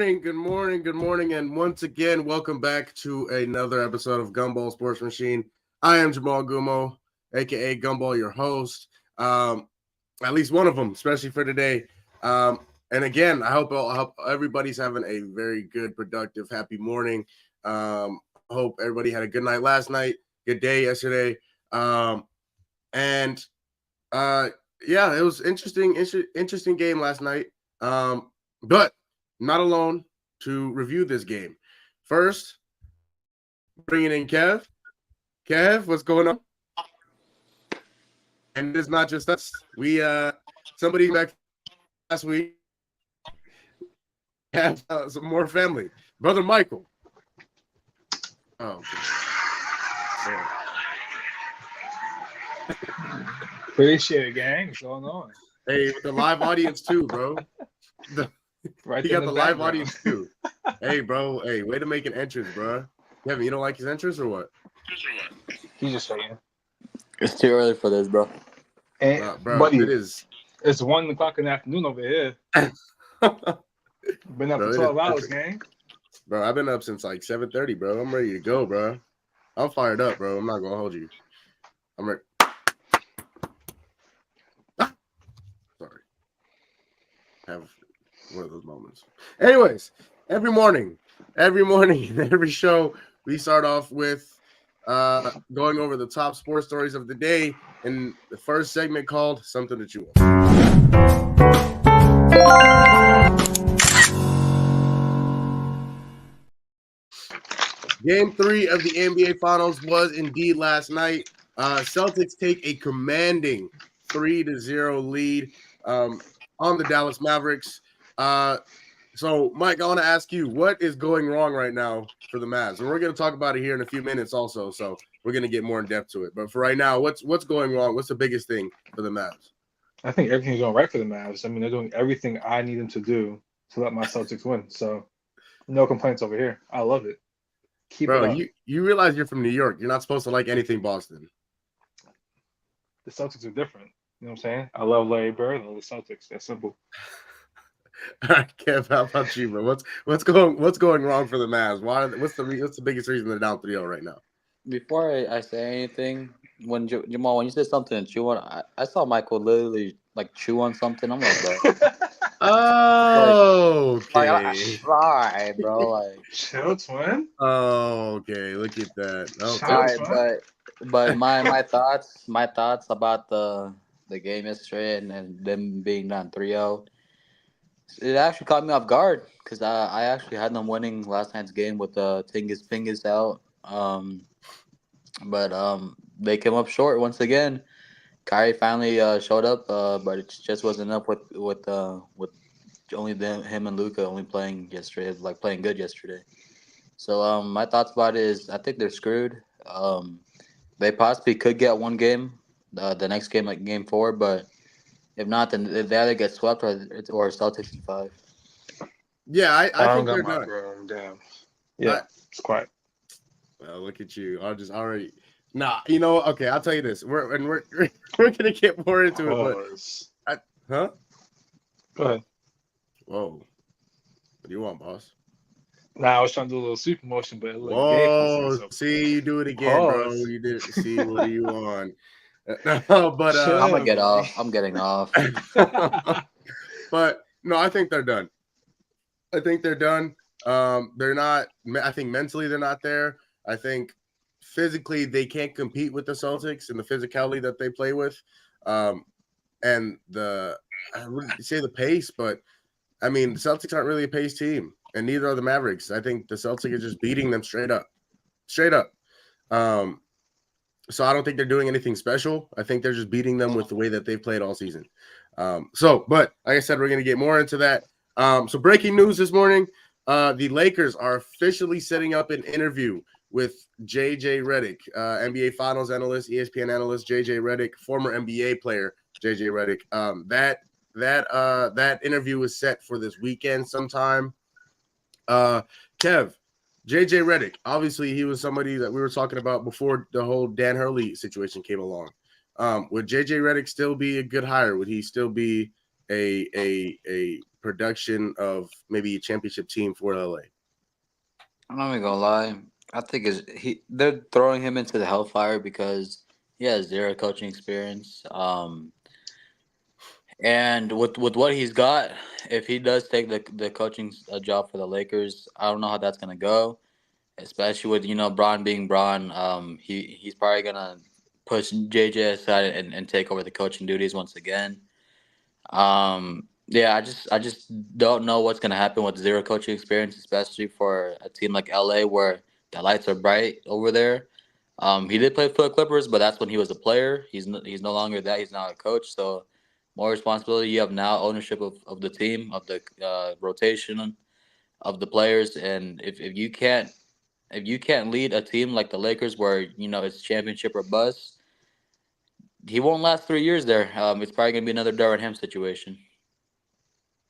good morning, and once again, welcome back to another episode of Gumball Sports Machine. I am Jamal Gumo, aka Gumball, your host. At least one of them, especially for today. And again, I hope everybody's having a very good, productive, happy morning. Hope everybody had a good night last night, good day yesterday, and yeah, it was interesting game last night. But not alone to review this game. First, bringing in Kev. Kev, what's going on? And it's not just us. We somebody back last week have some more family. Brother Michael. Oh, okay. Appreciate it, gang. What's going on? Hey, with the live audience too, bro. Right, you got the live audience too. Hey, bro. Hey, way to make an entrance, bro. Kevin, you don't like his entrance or what? He's just saying. It's too early for this, bro. And, bro, buddy, it is. It's 1 o'clock in the afternoon over here. Been up for 12 hours, gang. Bro, I've been up since like 7:30, bro. I'm ready to go, bro. I'm fired up, bro. I'm not gonna hold you. I'm ready. Sorry. Have one of those moments. Anyways, every morning, every show, we start off with going over the top sports stories of the day in the first segment called Something to Chew On. Game 3 of the NBA Finals was indeed last night. Celtics take a commanding 3-0 lead on the Dallas Mavericks. So, Mike, I want to ask you, what is going wrong right now for the Mavs? And we're going to talk about it here in a few minutes also, so we're going to get more in depth to it. But for right now, what's going wrong? What's the biggest thing for the Mavs? I think everything's going right for the Mavs. I mean, they're doing everything I need them to do to let my Celtics win. So, no complaints over here. I love it. Keep Bro, it up. You realize you're from New York. You're not supposed to like anything Boston. The Celtics are different. You know what I'm saying? I love Larry Bird. I love the Celtics. That's simple. All right, Kev, how about you, bro? What's going wrong for the Mavs? What's the biggest reason they're down 3-0 right now? Before I say anything, when Jamal, when you said something to chew on, I saw Michael literally like chew on something. I'm like, bro. Oh, okay. Alright, bro. Like, Chill, twin. Oh, okay. Look at that. Okay. all right, but my thoughts about the game yesterday and them being down 3-0. It actually caught me off guard because I actually had them winning last night's game with Tingus Pingus out. But they came up short once again. Kyrie finally showed up, but it just wasn't enough with only him and Luka only playing yesterday, like playing good yesterday. So my thoughts about it is I think they're screwed. They possibly could get one game, the next game like game 4, but if not, then they either get swept or Celtics in 5. Yeah, I think they're done. Room, damn. Yeah, it's quiet. Well, look at you. I'll just already. Nah, you know. Okay, I'll tell you this. We're gonna get more into it, but huh? Go ahead. Whoa. What do you want, boss? Nah, I was trying to do a little super motion, but it looked Whoa! gay. See, you do it again, bro. You did it. See, what do you want? No, but I'm gonna get off. I'm getting off. But no, I think they're done. They're not. I think mentally they're not there. I think physically they can't compete with the Celtics and the physicality that they play with, and I wouldn't say the pace, but I mean the Celtics aren't really a pace team, and neither are the Mavericks. I think the Celtics are just beating them straight up. So I don't think they're doing anything special. I think they're just beating them with the way that they've played all season. But like I said, we're going to get more into that. So breaking news this morning, the Lakers are officially setting up an interview with JJ Redick, NBA Finals analyst, ESPN analyst, JJ Redick, former NBA player, JJ Redick. That interview was set for this weekend sometime. Kev, JJ Redick, obviously he was somebody that we were talking about before the whole Dan Hurley situation came along. Would JJ Redick still be a good hire? Would he still be a production of maybe a championship team for LA? I'm not even gonna lie. I think they're throwing him into the hellfire because he has zero coaching experience. And with what he's got, if he does take the coaching job for the Lakers, I don't know how that's gonna go. Especially with Braun being Braun, he's probably gonna push JJ aside and take over the coaching duties once again. Yeah, I just don't know what's gonna happen with zero coaching experience, especially for a team like LA where the lights are bright over there. He did play for the Clippers, but that's when he was a player. He's no longer that. He's now a coach, so more responsibility. You have now ownership of the team, of the rotation of the players, and if you can't lead a team like the Lakers, where it's championship or bust, he won't last 3 years there. It's probably gonna be another Darvin Ham situation.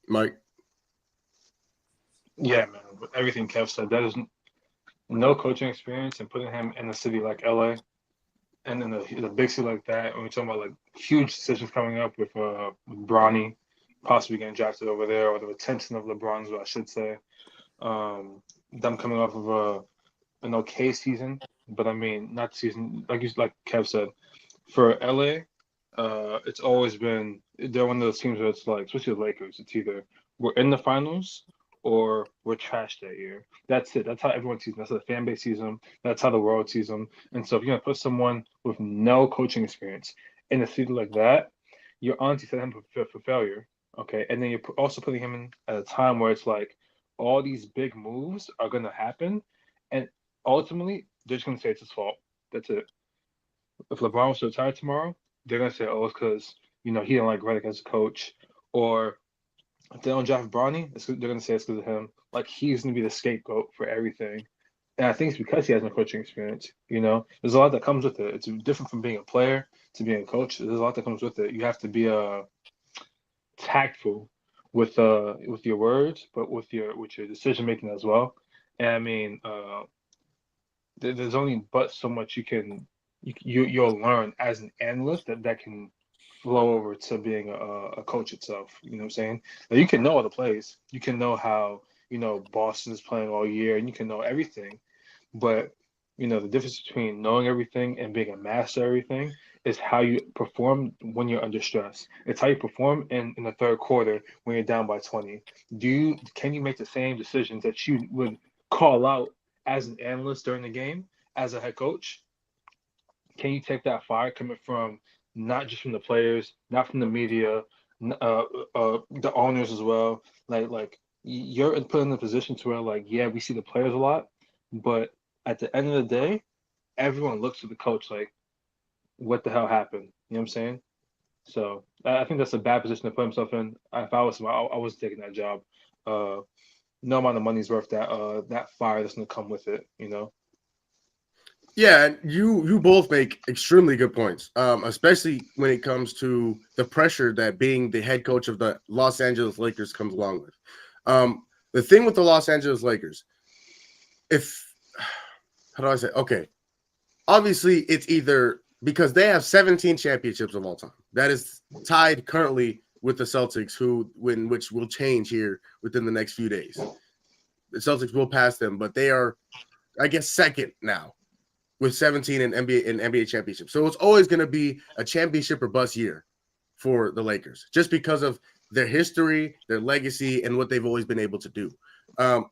Mike? Yeah, man. With everything Kev said, that is no coaching experience, and putting him in a city like LA and in a big city like that, when we're talking about like huge decisions coming up with Bronny possibly getting drafted over there, or the retention of LeBron's, I should say. Them coming off of an okay season, but I mean not season like Kev said. For LA, it's always been they're one of those teams where it's like, especially the Lakers, it's either we're in the finals or we're trash that year. That's it. That's how everyone sees them. That's how the fan base sees them. That's how the world sees them. And so if you're gonna put someone with no coaching experience in a city like that, you're honestly setting him for failure. Okay, and then you're also putting him in at a time where it's like all these big moves are gonna happen, and ultimately they're just gonna say it's his fault. That's it. If LeBron was to retire tomorrow, they're gonna say, "Oh, it's because he didn't like Redick as a coach," or if they don't draft Bronny, they're gonna say it's because of him. Like he's gonna be the scapegoat for everything, and I think it's because he has no coaching experience. There's a lot that comes with it. It's different from being a player to being a coach. There's a lot that comes with it. You have to be tactful with your words, but with your decision making as well. And I mean, there's only but so much you'll learn as an analyst that can flow over to being a coach itself. You know what I'm saying? Now, you can know all the plays. You can know how Boston is playing all year, and you can know everything. But the difference between knowing everything and being a master of everything is how you perform when you're under stress. It's how you perform in the third quarter when you're down by 20. Can you make the same decisions that you would call out as an analyst during the game as a head coach? Can you take that fire coming from not just from the players, not from the media, the owners as well? Like you're put in a position to where like, yeah, we see the players a lot, but at the end of the day, everyone looks at the coach like, what the hell happened? You know what I'm saying? So I think that's a bad position to put himself in. If I was him, I was taking that job. No amount of money is worth that fire that's gonna come with it. Yeah, and you both make extremely good points, especially when it comes to the pressure that being the head coach of the Los Angeles Lakers comes along with. The thing with the Los Angeles Lakers, how do I say? Okay, obviously it's either because they have 17 championships of all time. That is tied currently with the Celtics, which will change here within the next few days. The Celtics will pass them, but they are, I guess, second now with 17 in NBA championships. So it's always going to be a championship or bust year for the Lakers, just because of their history, their legacy, and what they've always been able to do.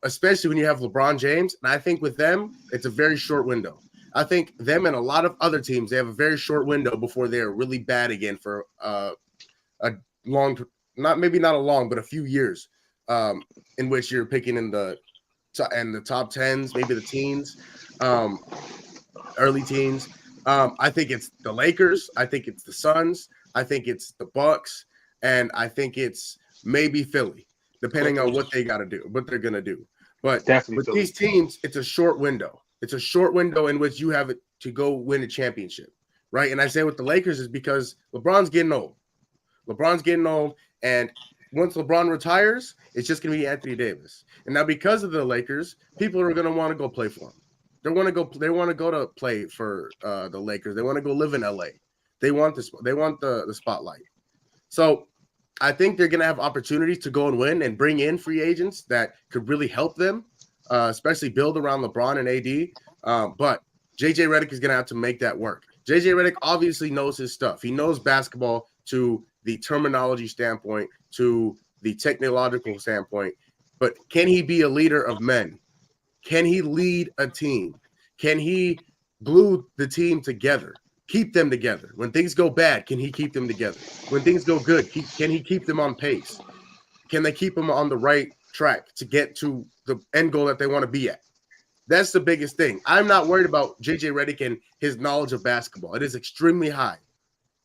Especially when you have LeBron James. And I think with them, it's a very short window. I think them and a lot of other teams, they have a very short window before they're really bad again for a long, maybe not a long, but a few years, in which you're picking in the top tens, maybe the teens. Early teens. I think it's the Lakers. I think it's the Suns. I think it's the Bucks, and I think it's maybe Philly, depending on what they got to do, what they're gonna do. But Definitely with Philly. these teams, it's a short window. It's a short window in which you have it to go win a championship, right? And I say with the Lakers is because LeBron's getting old. LeBron's getting old, and once LeBron retires, it's just gonna be Anthony Davis. And now because of the Lakers, people are gonna want to go play for him. They want to go. They want to go to play for the Lakers. They want to go live in LA. They want this. They want the spotlight. So I think they're going to have opportunities to go and win and bring in free agents that could really help them, especially build around LeBron and AD. But JJ Redick is going to have to make that work. JJ Redick obviously knows his stuff. He knows basketball to the terminology standpoint, to the technological standpoint. But can he be a leader of men? Can he lead a team? Can he glue the team together? Keep them together. When things go bad, can he keep them together? When things go good, can he keep them on pace? Can they keep them on the right track to get to the end goal that they want to be at? That's the biggest thing. I'm not worried about JJ Redick and his knowledge of basketball. It is extremely high.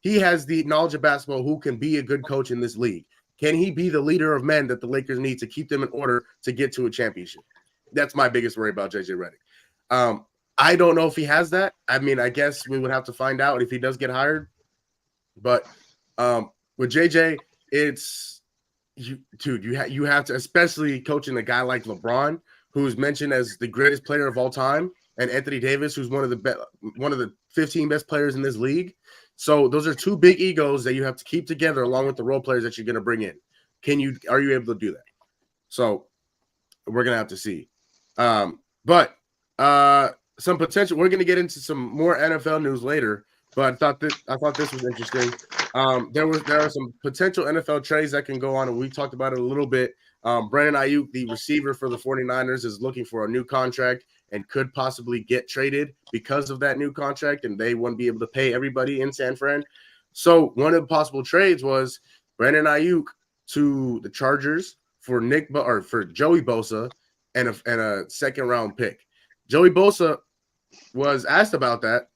He has the knowledge of basketball who can be a good coach in this league. Can he be the leader of men that the Lakers need to keep them in order to get to a championship? That's my biggest worry about JJ Redick. I don't know if he has that. I mean, I guess we would have to find out if he does get hired. But with JJ, it's you have to, especially coaching a guy like LeBron, who's mentioned as the greatest player of all time, and Anthony Davis, who's one of the 15 best players in this league. So those are two big egos that you have to keep together, along with the role players that you're going to bring in. Are you able to do that? So we're gonna have to see. But some potential. We're gonna get into some more NFL news later. But I thought this was interesting. There are some potential NFL trades that can go on, and we talked about it a little bit. Brandon Ayuk, the receiver for the 49ers, is looking for a new contract and could possibly get traded because of that new contract, and they wouldn't be able to pay everybody in San Fran. So one of the possible trades was Brandon Ayuk to the Chargers for for Joey Bosa and a second round pick. Joey Bosa was asked about that,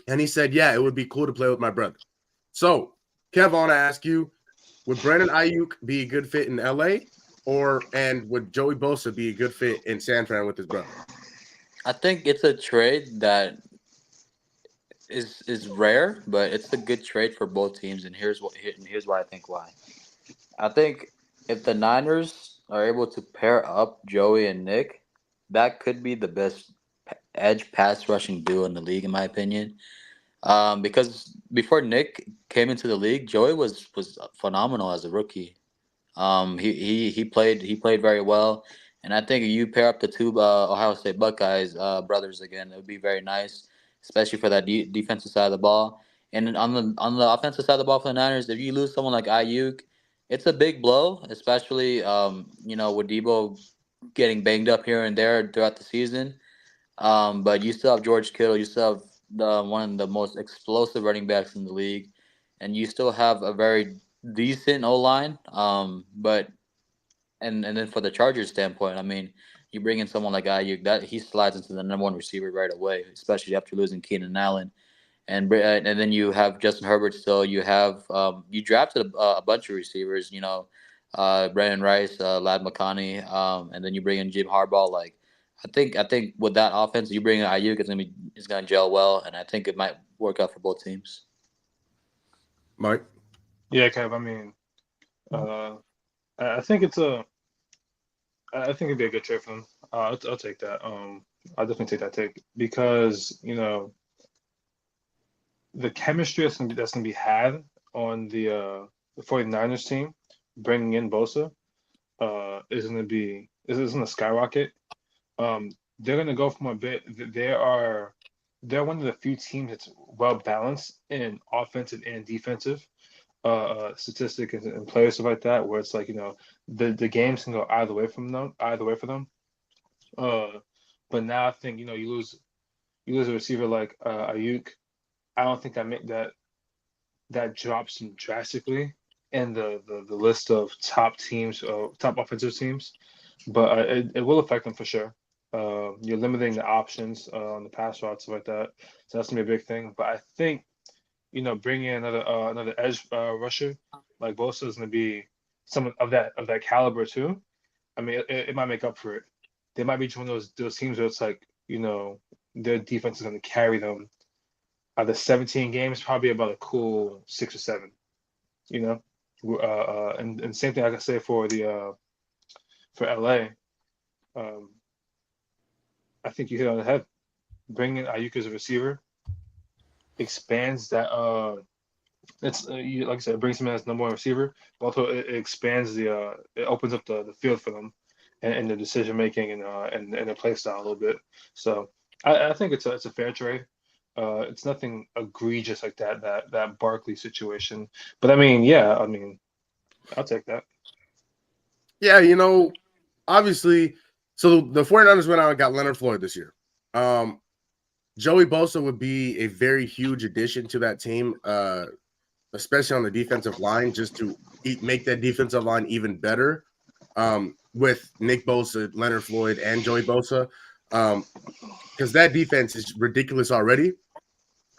and he said, "Yeah, it would be cool to play with my brother." So, Kev, I want to ask you: would Brandon Ayuk be a good fit in LA, and would Joey Bosa be a good fit in San Fran with his brother? I think it's a trade that is rare, but it's a good trade for both teams. And here's why I think why. I think if the Niners are able to pair up Joey and Nick, that could be the best edge pass rushing duo in the league, in my opinion. Because before Nick came into the league, Joey was phenomenal as a rookie. He played very well, and I think if you pair up the two Ohio State Buckeyes brothers again, it would be very nice, especially for that defensive side of the ball. And on the offensive side of the ball for the Niners, if you lose someone like Ayuk, it's a big blow, especially with Debo getting banged up here and there throughout the season. But you still have George Kittle. You still have one of the most explosive running backs in the league, and you still have a very decent O line. But and then for the Chargers standpoint, I mean, you bring in someone like Ayuk, that he slides into the number one receiver right away, especially after losing Keenan Allen. And then you have Justin Herbert still. You have you drafted a bunch of receivers. Brandon Rice, Lad McCowney, and then you bring in Jim Harbaugh. Like I think with that offense, you bring in Ayuk, it's gonna gel well, and I think it might work out for both teams. Mike? Yeah, Kev. I mean, I think I think it'd be a good trade for them. I'll take that. I'll definitely take that take because the chemistry that's gonna be had on the 49ers team, bringing in Bosa, is gonna skyrocket. They're gonna go from a bit. They're one of the few teams that's well balanced in offensive and defensive statistic and players stuff like that, where it's like the games can go either way for them. Uh, but now I think you lose a receiver like Ayuk. I don't think that drops him drastically in the list of top teams, top offensive teams, but it will affect them for sure. You're limiting the options on the pass routes stuff like that, so that's gonna be a big thing. But I think bringing in another edge rusher like Bosa is going to be someone of that caliber too. I mean, it might make up for it. They might be one of those teams where it's like their defense is going to carry them. Out of 17 games, probably about a cool 6 or 7. And same thing I can say for LA. Um, I think you hit on the head. Bringing Ayuk as a receiver expands that It's like I said, it brings him in as number one receiver, but also it expands it opens up the field for them, and the decision making and the play style a little bit. So I think it's a fair trade. It's nothing egregious like that Barkley situation, but I mean, yeah, I mean, I'll take that. Yeah, obviously, so the 49ers went out and got Leonard Floyd this year. Joey Bosa would be a very huge addition to that team, especially on the defensive line, just to make that defensive line even better. With Nick Bosa, Leonard Floyd, and Joey Bosa, because that defense is ridiculous already.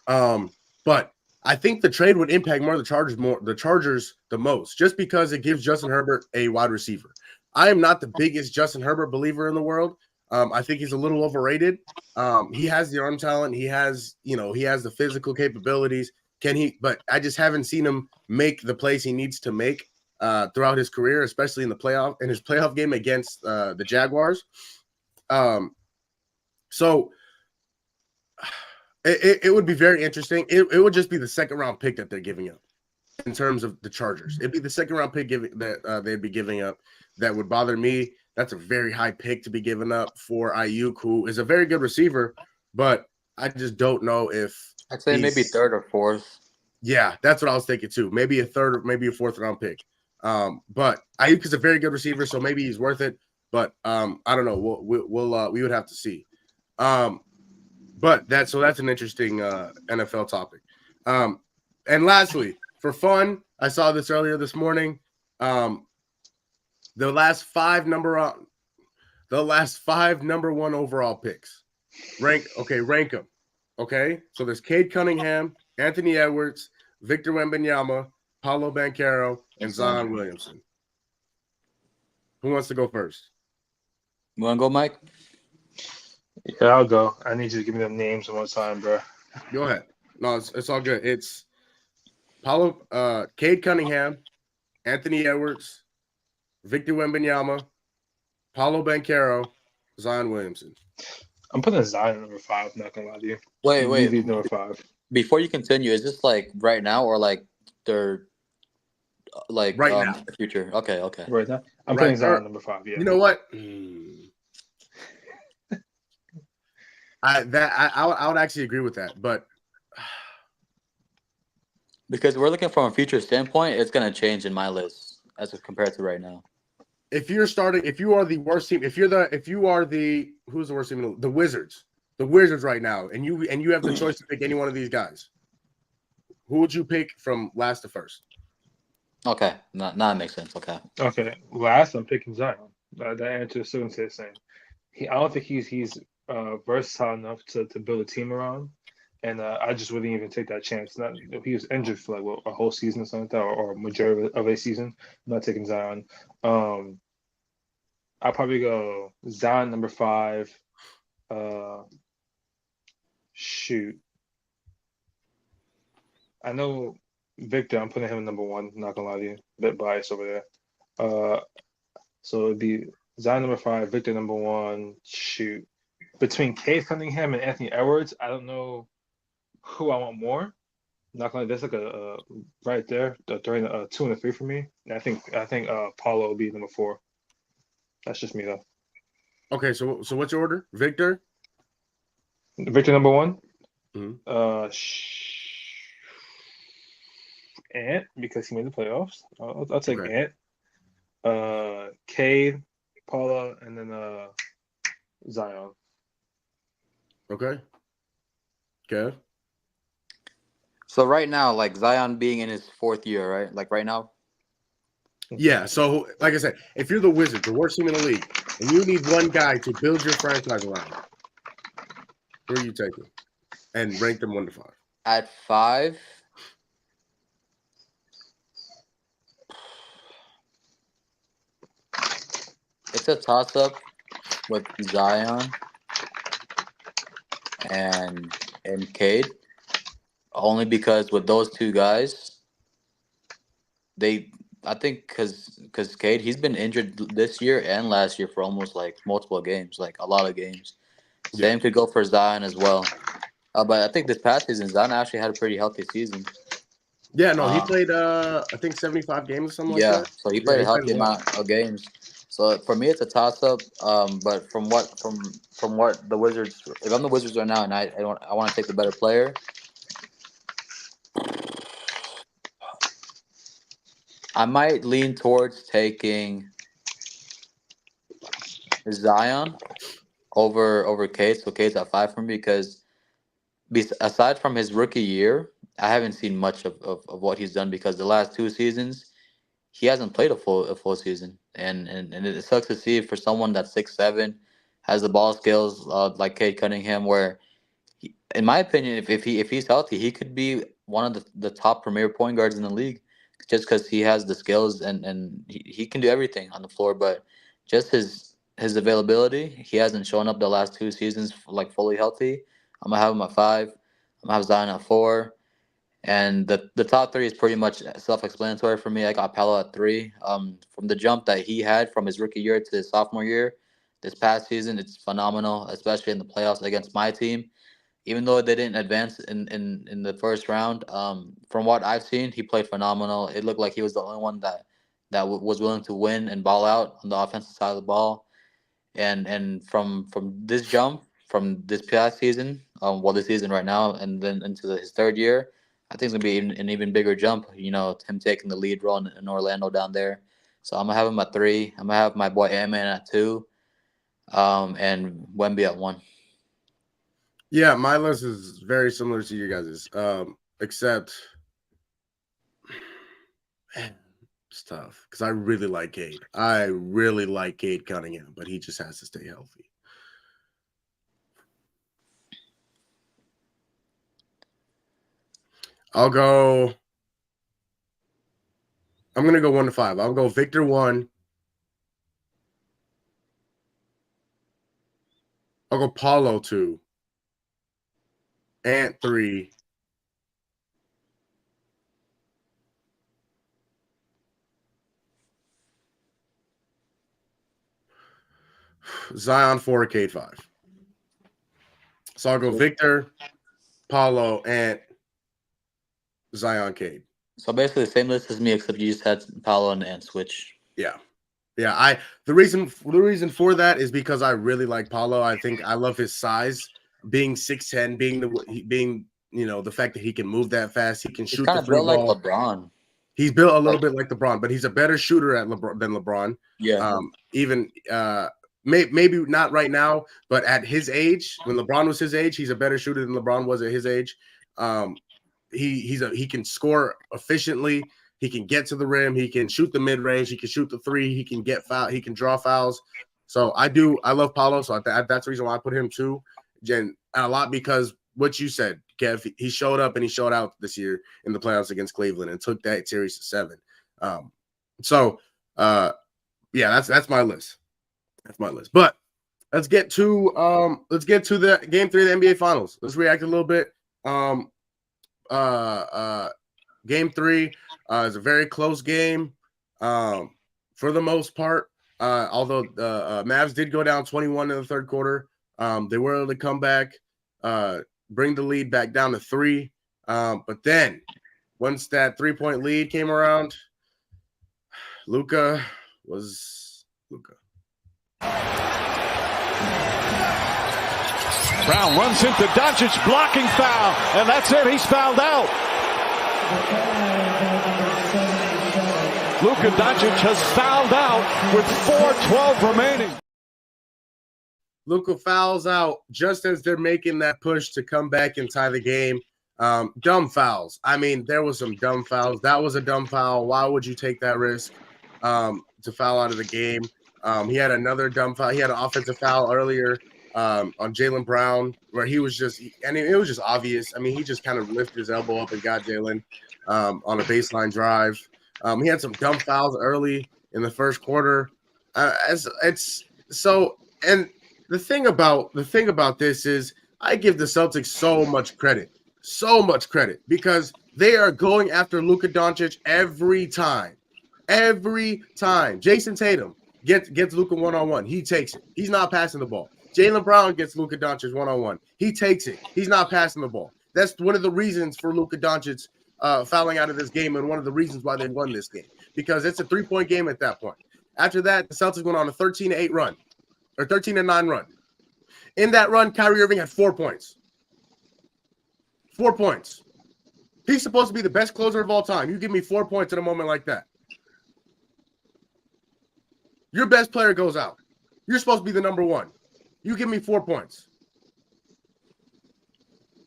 But I think the trade would impact the Chargers the most, just because it gives Justin Herbert a wide receiver. I am not the biggest Justin Herbert believer in the world. I think he's a little overrated. He has the arm talent. He has the physical capabilities. But I just haven't seen him make the plays he needs to make throughout his career, especially in his playoff game against the Jaguars. So it would be very interesting. It would just be the second round pick that they're giving up in terms of the Chargers. It'd be the second round pick that they'd be giving up. That would bother me. That's a very high pick to be given up for Ayuk, who is a very good receiver, but I just don't know if I'd say maybe third or fourth. Yeah, that's what I was thinking too. Maybe a third or maybe a fourth round pick. But Ayuk is a very good receiver, so maybe he's worth it. But I don't know. We would have to see. But that's an interesting NFL topic. And lastly, for fun, I saw this earlier this morning. The last five number one overall picks. Rank them. Okay, so there's Cade Cunningham, Anthony Edwards, Victor Wembanyama, Paolo Banchero, and Zion Williamson. Who wants to go first? You want to go, Mike? Yeah, I'll go. I need you to give me them names one more time, bro. Go ahead. No, it's all good. It's Cade Cunningham, Anthony Edwards, Victor Wembanyama, Paolo Banchero, Zion Williamson. I'm putting Zion at number 5. Not gonna lie to you. Wait. Number 5. Before you continue, is this like right now or like they're like right now? The future. Okay. Right now, I'm putting Zion at number 5. Yeah. You know what? I would actually agree with that, but because we're looking from a future standpoint, it's gonna change in my list as compared to right now. If you are the worst team, who's the worst team? The Wizards. The Wizards right now, and you have the choice to pick any one of these guys. Who would you pick from last to first? Okay, that makes sense. Okay. Last, I'm picking Zion. That answer is still gonna stay the same. I don't think he's versatile enough to build a team around, and I just wouldn't even take that chance. Not if he was injured for like a whole season or something like that, or a majority of a season. I'm not taking Zion. I'll probably go Zion number 5. Shoot. I know Victor, I'm putting him in number 1, not gonna lie to you. A bit biased over there. So it'd be Zion number 5, Victor number 1. Shoot. Between Cade Cunningham and Anthony Edwards, I don't know who I want more. Not gonna lie, there's like a right there, during a 2 and a 3 for me. And I think Paulo will be number 4. That's just me though. Okay, so what's your order? Victor number 1. Mm-hmm. Ant, because he made the playoffs. I'll take Ant. Cade, Paula, and then Zion. Okay. So right now, like Zion being in his 4th year, right? Like right now. Yeah. So, like I said, if you're the Wizards, the worst team in the league, and you need one guy to build your franchise around, who are you taking? And rank them 1 to 5. At 5. It's a toss-up with Zion and Cade, only because with those two guys, I think because Cade, he's been injured this year and last year for almost like multiple games, like a lot of games. Same could go for Zion as well. But I think this past season, Zion actually had a pretty healthy season. Yeah, no, he Um, played I think 75 games or something like yeah, that. so he Yeah, played a he played healthy a lot. amount of games. So for me, it's a toss up. But from what the Wizards, if I'm the Wizards right now, and I want to take the better player, I might lean towards taking Zion over Cade. So Cade's at 5 for me because aside from his rookie year, I haven't seen much of what he's done because the last 2 seasons he hasn't played a full season, and it sucks to see for someone that's 6'7", has the ball skills like Cade Cunningham, where in my opinion, if he's healthy, he could be one of the top premier point guards in the league, just because he has the skills and he can do everything on the floor. But just his availability, he hasn't shown up the last 2 seasons like fully healthy. I'm gonna have him at 5. I'm gonna have Zion at 4. And the top three is pretty much self-explanatory for me. I got Paolo at 3. From the jump that he had from his rookie year to his sophomore year, this past season, it's phenomenal, especially in the playoffs against my team. Even though they didn't advance in the first round, from what I've seen, he played phenomenal. It looked like he was the only one that was willing to win and ball out on the offensive side of the ball. And from this jump from this past season, this season right now, and then into his third year, I think it's gonna be an even bigger jump. Him taking the lead role in Orlando down there. So I'm gonna have him at 3. I'm gonna have my boy Ant-Man at 2, and Wemby at 1. Yeah, my list is very similar to you guys's, except man, it's tough because I really like Cade. I really like Cade Cunningham, but he just has to stay healthy. I'm gonna go 1 to 5. I'll go Victor 1. I'll go Paulo 2. Ant 3. Zion 4, Cade 5. So I'll go Victor, Paulo, Ant, Zion, Cade. So basically the same list as me, except you just had Paolo and switch. Yeah. Yeah, the reason for that is because I really like Paulo. I think I love his size, being 6'10", being the fact that he can move that fast, he can He's shoot kind the of three built like ball. LeBron. He's built a little bit like LeBron, but he's a better shooter than LeBron. Yeah. Even maybe not right now, but at his age, when LeBron was his age, he's a better shooter than LeBron was at his age. He can score efficiently. He can get to the rim. He can shoot the mid range. He can shoot the 3. He can get foul. He can draw fouls. So I love Paulo. So that's the reason why I put him 2. And a lot because what you said, Kev, he showed up and he showed out this year in the playoffs against Cleveland and took that series to 7. Yeah, that's my list. That's my list. But let's get to the game 3 of the NBA Finals. Let's react a little bit. Game 3 is a very close game for the most part. Although the Mavs did go down 21 in the third quarter, they were able to come back, bring the lead back down to 3. But then once that 3-point lead came around, Luka was Luka. Brown runs into Doncic, blocking foul, and that's it. He's fouled out. Luka Doncic has fouled out with 4:12 remaining. Luka fouls out just as they're making that push to come back and tie the game. Dumb fouls. I mean, there was some dumb fouls. That was a dumb foul. Why would you take that risk to foul out of the game? He had another dumb foul. He had an offensive foul earlier on Jaylen Brown where he was just – and it was just obvious. I mean, he just kind of lifted his elbow up and got Jaylen on a baseline drive. He had some dumb fouls early in the first quarter. And the thing about this is I give the Celtics so much credit because they are going after Luka Doncic every time. Jason Tatum gets Luka one-on-one. He takes it. He's not passing the ball. Jaylen Brown gets Luka Doncic one-on-one. He takes it. He's not passing the ball. That's one of the reasons for Luka Doncic fouling out of this game, and one of the reasons why they won this game, because it's a 3-point game at that point. After that, the Celtics went on a 13-8 run, or 13-9 run. In that run, Kyrie Irving had 4 points. 4 points. He's supposed to be the best closer of all time. You give me 4 points in a moment like that. Your best player goes out. You're supposed to be the number one. You give me 4 points.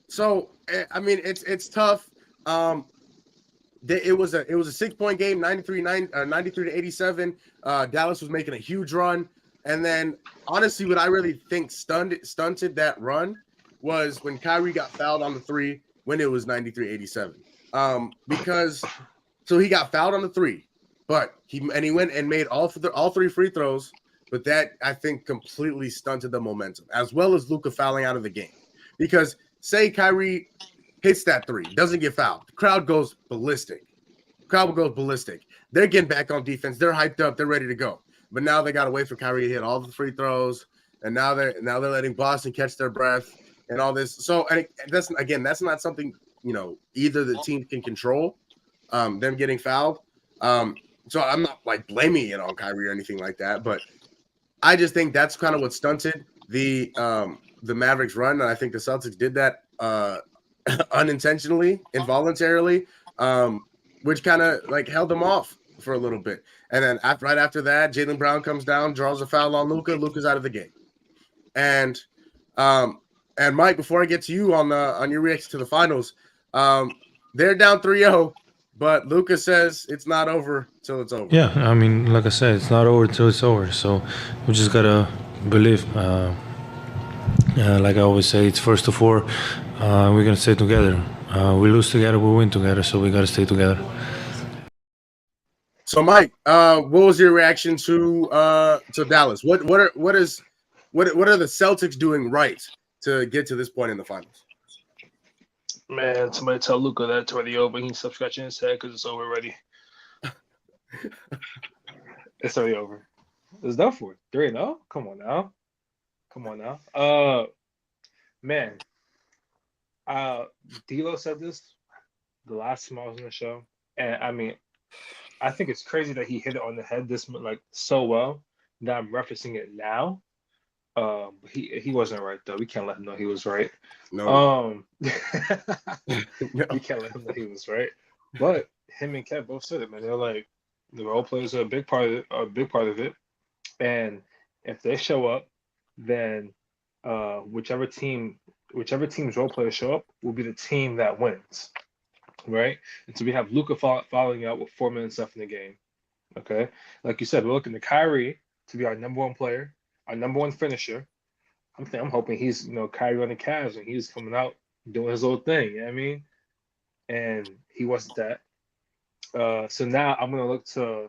So, I mean, it's tough. It was a 6-point game, 93-87. Dallas was making a huge run. And then, honestly, what I really think stunted that run was when Kyrie got fouled on the 3 when it was 93-87. Because he got fouled on the 3, but he went and made all 3 free throws. But that, I think, completely stunted the momentum, as well as Luka fouling out of the game. Because say Kyrie hits that 3, doesn't get fouled, the crowd goes ballistic. They're getting back on defense. They're hyped up. They're ready to go. But now they got to wait for Kyrie to hit all the free throws, and now they're letting Boston catch their breath and all this. So, and that's not something either the team can control. Them getting fouled. So I'm not like blaming it on Kyrie or anything like that, but I just think that's kind of what stunted the Mavericks run, and I think the Celtics did that unintentionally, involuntarily, which kind of like held them off for a little bit. And then right after that, Jaylen Brown comes down, draws a foul on Luka. Luka's out of the game. And Mike, before I get to you on your reaction to the finals, they're down 3-0, but Luka says it's not over till it's over. Yeah, I mean, like I said, it's not over till it's over. So we just gotta believe. Like I always say, it's first to 4. We're gonna stay together. We lose together, we win together. So we gotta stay together. So, Mike, what was your reaction to Dallas? What are the Celtics doing right to get to this point in the finals? Man, somebody tell Luka that it's already over. He stopped scratching his head because it's over already. It's already over. It's done for. 3-0? Come on now. Man. D'Lo said this the last time I was on the show, and I mean, I think it's crazy that he hit it on the head so well that I'm referencing it now. He wasn't right though. We can't let him know he was right. No. We can't let him know he was right. But him and Kev both said it, man. They're like the role players are a big part of it. And if they show up, then whichever team's role players show up will be the team that wins. Right? And so we have Luka following out with 4 minutes left in the game. Okay. Like you said, we're looking to Kyrie to be our number one player, our number one finisher. I'm hoping he's, Kyrie on the Cavs and he's coming out doing his little thing. You know what I mean? And he wasn't that. So now I'm gonna look to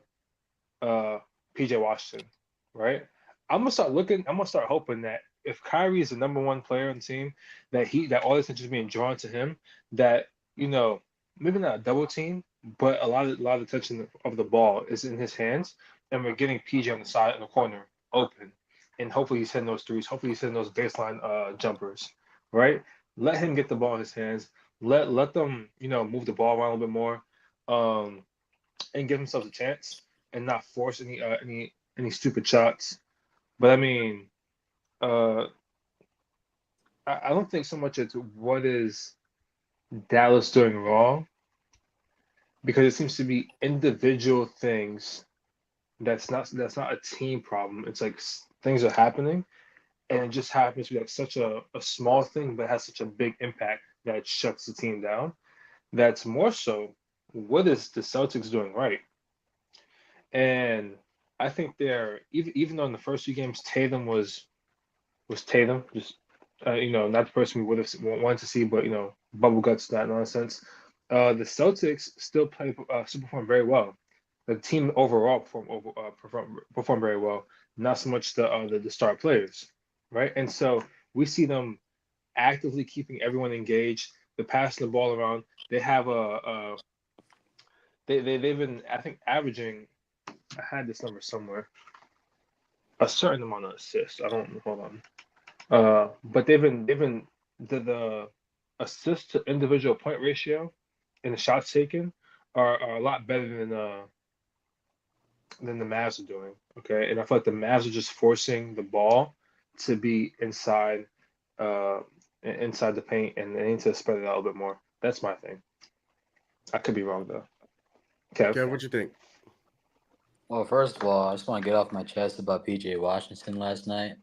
PJ Washington, right? I'm gonna start hoping that if Kyrie is the number one player on the team, that all this attention is being drawn to him, that maybe not a double team, but a lot of attention of the ball is in his hands, and we're getting PJ on the side in the corner open, and hopefully he's hitting those threes. Hopefully he's hitting those baseline jumpers, right? Let him get the ball in his hands. Let them move the ball around a little bit more, and give themselves a chance, and not force any stupid shots. But I mean, I don't think so much it's what is Dallas doing wrong, because it seems to be individual things. That's not a team problem. It's like things are happening, and it just happens to be like such a small thing, but has such a big impact that it shuts the team down. That's more so what is the Celtics doing right? And I think they're even though in the first 2 games Tatum was Tatum, just not the person we would have wanted to see, but bubble guts, that nonsense. The Celtics still perform very well. The team overall perform very well. Not so much the star players, right? And so we see them actively keeping everyone engaged. They're passing the ball around. They have they've been, I think, averaging. I had this number somewhere. A certain amount of assists. I don't hold on. But they've been the assist to individual point ratio and the shots taken are a lot better than the Mavs are doing. Okay, and I feel like the Mavs are just forcing the ball to be inside the paint, and they need to spread it out a little bit more. That's my thing. I could be wrong though. Kev? Kev, what you think? Well, first of all, I just want to get off my chest about PJ Washington last night.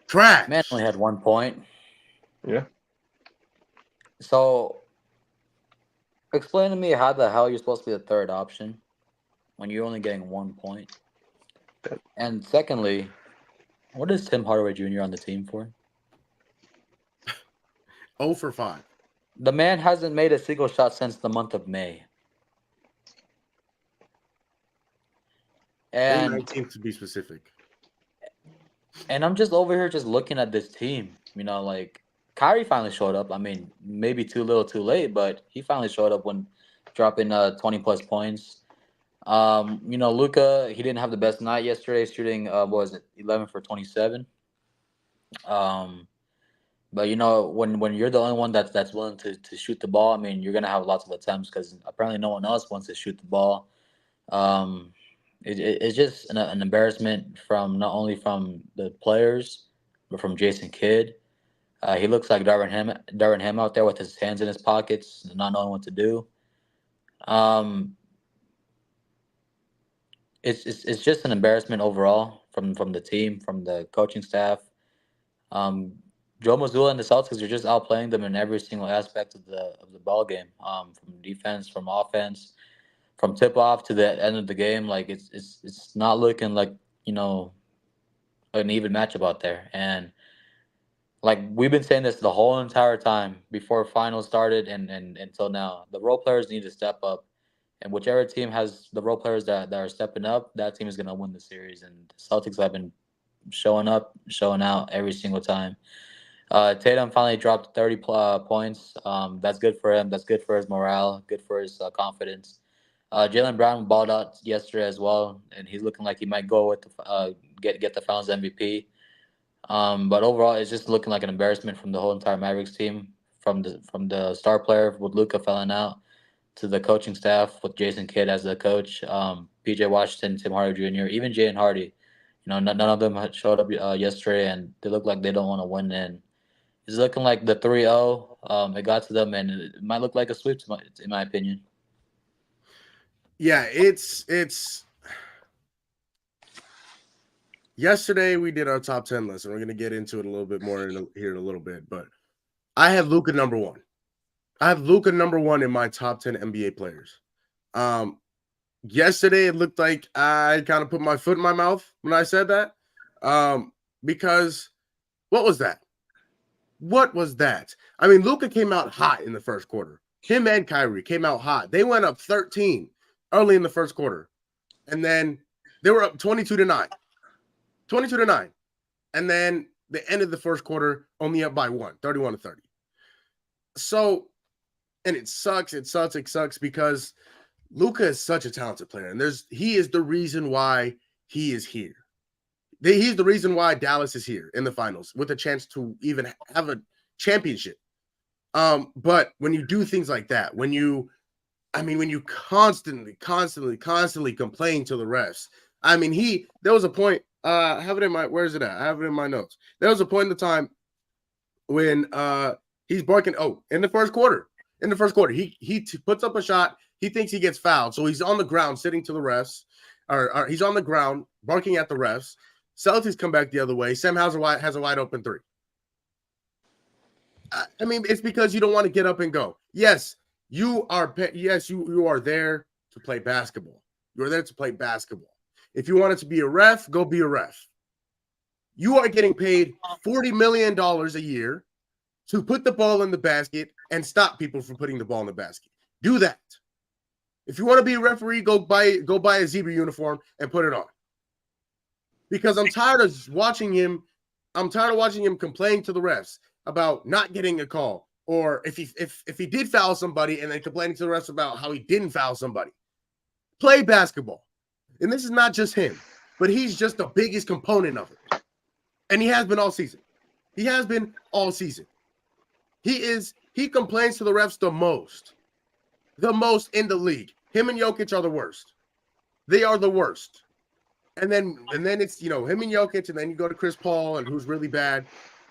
Trash. Man only had 1 point. Yeah. So, explain to me how the hell you're supposed to be the third option when you're only getting 1 point. And secondly, what is Tim Hardaway Jr. on the team for? 0 for 5. The man hasn't made a single shot since the month of May. May And 19th to be specific. I'm just over here just looking at this team. You know, like Kyrie finally showed up. I mean, maybe too little, too late, but he finally showed up when dropping 20 plus points. You know, Luka, he didn't have the best night yesterday, shooting what was it, 11 for 27. But you know, when you're the only one that's willing to shoot the ball, I mean, you're gonna have lots of attempts because apparently no one else wants to shoot the ball. It's just an embarrassment from not only from the players but from Jason Kidd. He looks like Darvin Ham out there with his hands in his pockets, not knowing what to do. It's just an embarrassment overall from the team, from the coaching staff. Joe Mazzulla and the Celtics are just outplaying them in every single aspect of the ball game. From defense, from offense, from tip off to the end of the game. Like it's not looking like, you know, an even matchup out there. And like we've been saying this the whole entire time before finals started and until now. The role players need to step up. And whichever team has the role players that are stepping up, that team is gonna win the series. And the Celtics have been showing up, showing out every single time. Tatum finally dropped 30 points. That's good for him. That's good for his morale. Good for his confidence. Jaylen Brown balled out yesterday as well, and he's looking like he might go with the get the Finals MVP. But overall, it's just looking like an embarrassment from the whole entire Mavericks team, from the star player with Luka falling out to the coaching staff with Jason Kidd as the coach, PJ Washington, Tim Hardaway Jr., even Jay and Hardy. You know, none of them had showed up yesterday, and they look like they don't want to win. And it's looking like the 3-0. It got to them, and it might look like a sweep, in my opinion. Yeah, it's yesterday we did our top 10 list, and we're going to get into it a little bit more here in a little bit, but I have Luka number 1. I have Luka number 1 in my top 10 NBA players. Yesterday it looked like I kind of put my foot in my mouth when I said that, because what was that? What was that? I mean, Luka came out hot in the first quarter. Him and Kyrie came out hot. They went up 13 early in the first quarter, and then they were up 22-9. 22-9. And then they ended the first quarter only up by 1, 31-30. So, and it sucks because Luka is such a talented player, and he is the reason why he is here. He's the reason why Dallas is here in the finals with a chance to even have a championship. But when you do things like that, when you constantly complain to the refs, I mean, there was a point, I have it in my, where's it at? I have it in my notes. There was a point in the time when he's barking, in the first quarter, he puts up a shot, he thinks he gets fouled, so he's on the ground sitting to the refs, or he's on the ground barking at the refs. Celtics come back the other way. Sam has a wide open 3. I mean, it's because you don't want to get up and go. Yes, you are there to play basketball. You're there to play basketball. If you wanted to be a ref, go be a ref. You are getting paid $40 million a year to put the ball in the basket and stop people from putting the ball in the basket. Do that. If you want to be a referee, go buy a zebra uniform and put it on. Because I'm tired of watching him complain to the refs about not getting a call, or if he did foul somebody and then complaining to the refs about how he didn't foul somebody. Play basketball. And this is not just him, but he's just the biggest component of it. And he has been all season. He complains to the refs the most. the most in the league. Him and Jokic are the worst. They are the worst. And then it's, him and Jokic, and then you go to Chris Paul, and who's really bad.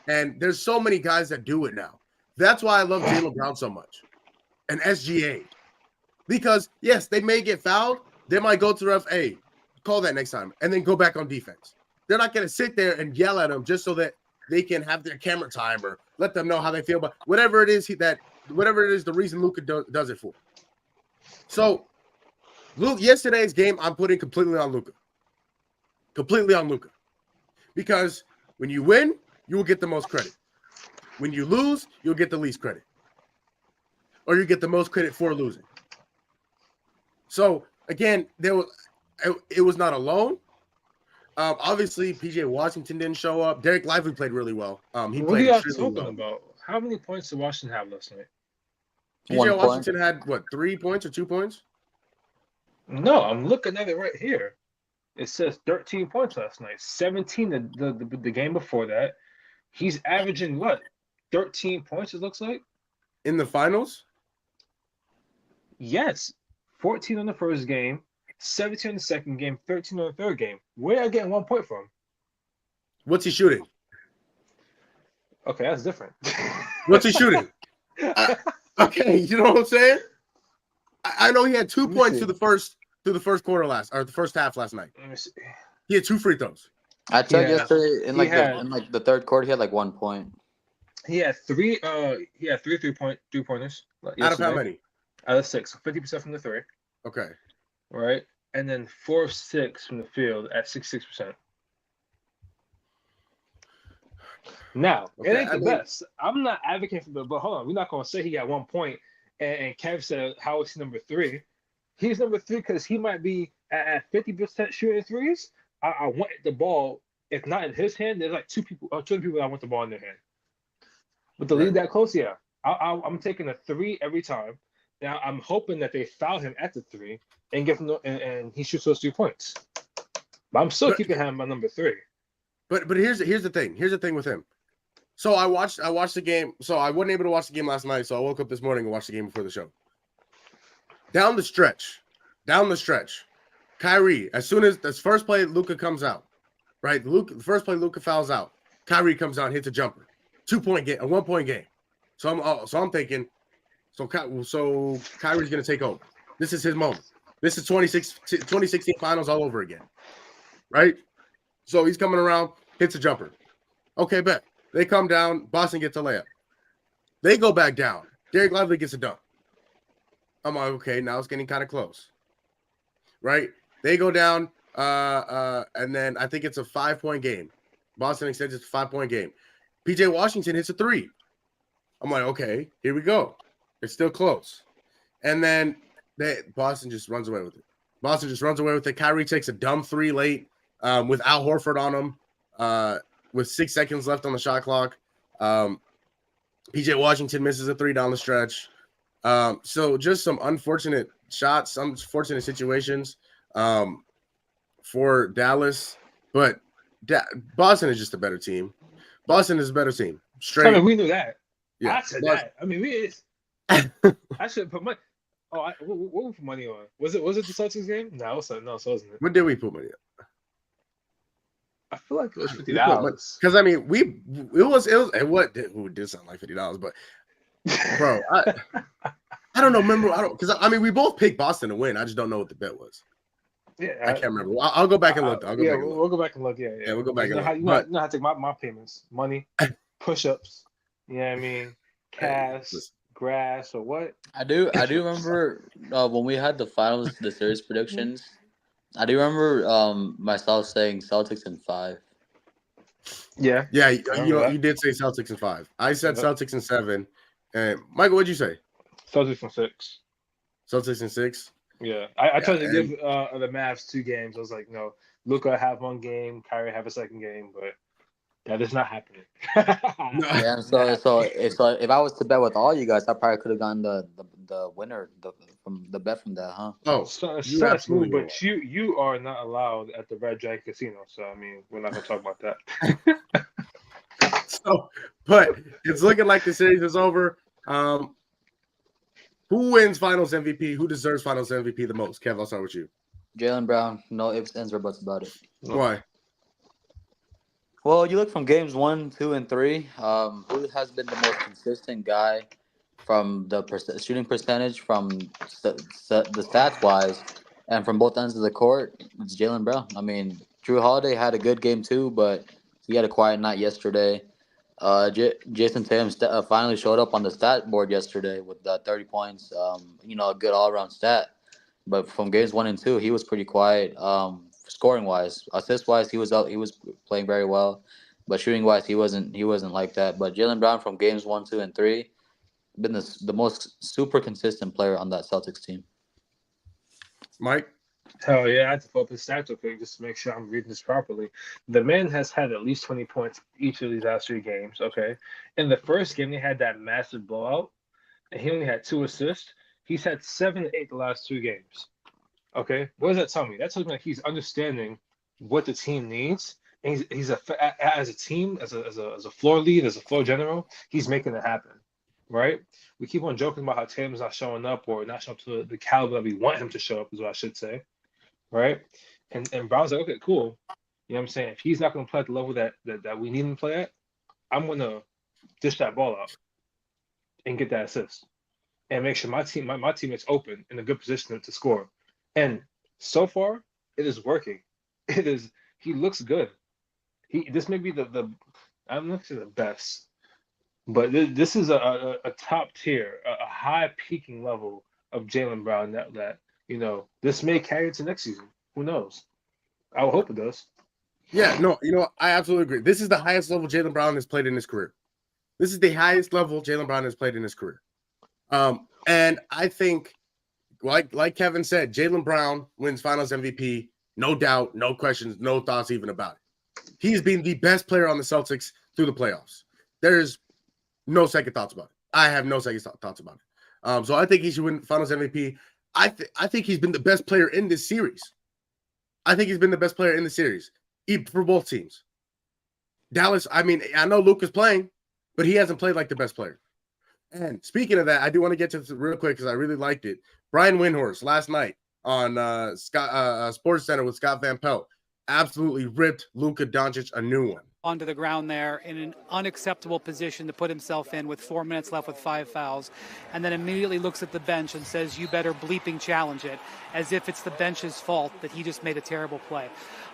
And there's so many guys that do it now. That's why I love Jaylen Brown so much. And SGA. Because, yes, they may get fouled. They might go to the ref, hey, call that next time, and then go back on defense. They're not going to sit there and yell at them just so that they can have their camera time or let them know how they feel. But whatever it is, the reason Luka does it for. So, yesterday's game, I'm putting completely on Luka. Completely on Luka. Because when you win, you will get the most credit. When you lose, you'll get the least credit. Or you get the most credit for losing. So, again, it was not alone. Obviously, PJ Washington didn't show up. Derek Lively played really well. He What are played you extremely talking well. about? How many points did Washington have last night? PJ Washington had, 3 points or 2 points? No, I'm looking at it right here. It says 13 points last night, 17 the game before that. He's averaging what? 13 points, it looks like? In the finals? Yes. 14 on the first game, 17 on the second game, 13 on the third game. Where are you getting 1 point from? What's he Okay, that's different. What's he shooting? Okay, you know what I'm saying? I know he had 2 points through the first quarter the first half last night. Let me see. He had 2 free throws. I said yesterday in the third quarter he had like 1 point. He had three 3-pointers. Out of how many? Out of 6. So 50% from the 3. Okay. Right? And then 4 of 6 from the field at 66%. Now, it ain't the best. I'm not advocating for but hold on. We're not going to say he got 1 point. And Kev said, how is he number 3? He's number 3 because he might be at 50% shooting threes. I want the ball, if not in his hand, there's like two other people that want the ball in their hand. But to lead that close, yeah. I'm taking a 3 every time. Now, I'm hoping that they foul him at the 3 and give him and he shoots those 3 points. But I'm still keeping him at number 3. But here's the thing. Here's the thing with him. So I watched the game. So I wasn't able to watch the game last night. So I woke up this morning and watched the game before the show. Down the stretch, Kyrie, as soon as this first play, Luka comes out, right? The first play, Luka fouls out. Kyrie comes out and hits a jumper. 2-point game, a 1 point game. So I'm thinking, so Kyrie's gonna take over. This is his moment. This is 2016 finals all over again, right? So he's coming around, hits a jumper. Okay, bet. They come down. Boston gets a layup. They go back down. Derek Lively gets a dunk. I'm like, okay, now it's getting kind of close, right? They go down, and then I think it's a 5-point game. Boston extends it to a 5-point game. PJ Washington hits a 3. I'm like, okay, here we go. It's still close. And then Boston just runs away with it. Kyrie takes a dumb 3 late with Al Horford on him with 6 seconds left on the shot clock. PJ Washington misses a 3 down the stretch. So just some unfortunate shots, some unfortunate situations for Dallas. But Boston is just a better team. Boston is a better team. Straight. I mean, we knew that. Yeah. I said that. I mean, I should put money. Oh, what we put money on? Was it the Celtics game? No, so wasn't it? What did we put money on? I feel like it was $50. Because I mean, it did sound like $50, but bro, I don't know. Remember, we both picked Boston to win. I just don't know what the bet was. Yeah, I can't remember. I'll go back and look. We'll go back and look. Yeah, we'll go back and look. You know how to take my payments, money, push-ups. You know what I mean? Cash, grass, or what? I do remember when we had the finals, the series predictions. I do remember myself saying Celtics in 5. Yeah. You did say Celtics in 5. I said Celtics in 7. And Michael, what'd you say? Celtics in 6. Celtics in 6. Yeah, I tried to give the Mavs 2 games. I was like, no, Luka have 1 game, Kyrie have a 2nd game, but that is not happening. Yeah, so if I was to bet with all you guys, I probably could have gotten the winner from the bet from that, huh? Oh, so smooth, but you are not allowed at the Red Giant Casino, so I mean, we're not gonna talk about that. But it's looking like the series is over. Who wins Finals MVP? Who deserves Finals MVP the most? Kev, I'll start with you. Jaylen Brown, no ifs, ands, or buts about it. Why? Well, you look from games 1, 2, and 3. Who has been the most consistent guy from the shooting percentage, from the stats wise, and from both ends of the court? It's Jaylen Brown. I mean, Drew Holiday had a good game too, but he had a quiet night yesterday. Jason Tatum finally showed up on the stat board yesterday with 30 points. A good all around stat. But from games 1 and 2, he was pretty quiet. Scoring wise, assist wise, he was out. He was playing very well, but shooting wise, he wasn't. He wasn't like that. But Jaylen Brown from games 1, 2, and 3, been the most super consistent player on that Celtics team. Mike? Hell yeah, I had to pull up his stats real quick just to make sure I'm reading this properly. The man has had at least 20 points each of these last 3 games, okay? In the first game, they had that massive blowout, and he only had 2 assists. He's had 7 and 8 the last 2 games, okay? What does that tell me? That tells me that he's understanding what the team needs, and he's as a team, as a floor lead, as a floor general, he's making it happen, right? We keep on joking about how Tatum's not showing up or not showing up to the caliber that we want him to show up, is what I should say. Right? And Brown's like, okay, cool. You know what I'm saying? If he's not going to play at the level that we need him to play at, I'm going to dish that ball out and get that assist and make sure my teammates open in a good position to score. And so far, it is working. It is. He looks good. This may be the I'm not sure the best, but this is a top tier, a high peaking level of Jaylen Brown that this may carry to next season. Who knows? I would hope it does. Yeah, no, I absolutely agree. This is the highest level Jaylen Brown has played in his career. This is the highest level Jaylen Brown has played in his career. And I think, like Kevin said, Jaylen Brown wins Finals MVP, no doubt, no questions, no thoughts even about it. He's been the best player on the Celtics through the playoffs. There's no second thoughts about it. I have no second thoughts about it. So I think he should win Finals MVP. I think he's been the best player in this series. I think he's been the best player in the series for both teams. Dallas, I mean, I know Luka's playing, but he hasn't played like the best player. And speaking of that, I do want to get to this real quick because I really liked it. Brian Windhorst last night on Sports Center with Scott Van Pelt absolutely ripped Luka Doncic a new one. Onto the ground there in an unacceptable position to put himself in with 4 minutes left with 5 fouls, and then immediately looks at the bench and says, "You better bleeping challenge it," as if it's the bench's fault that he just made a terrible play.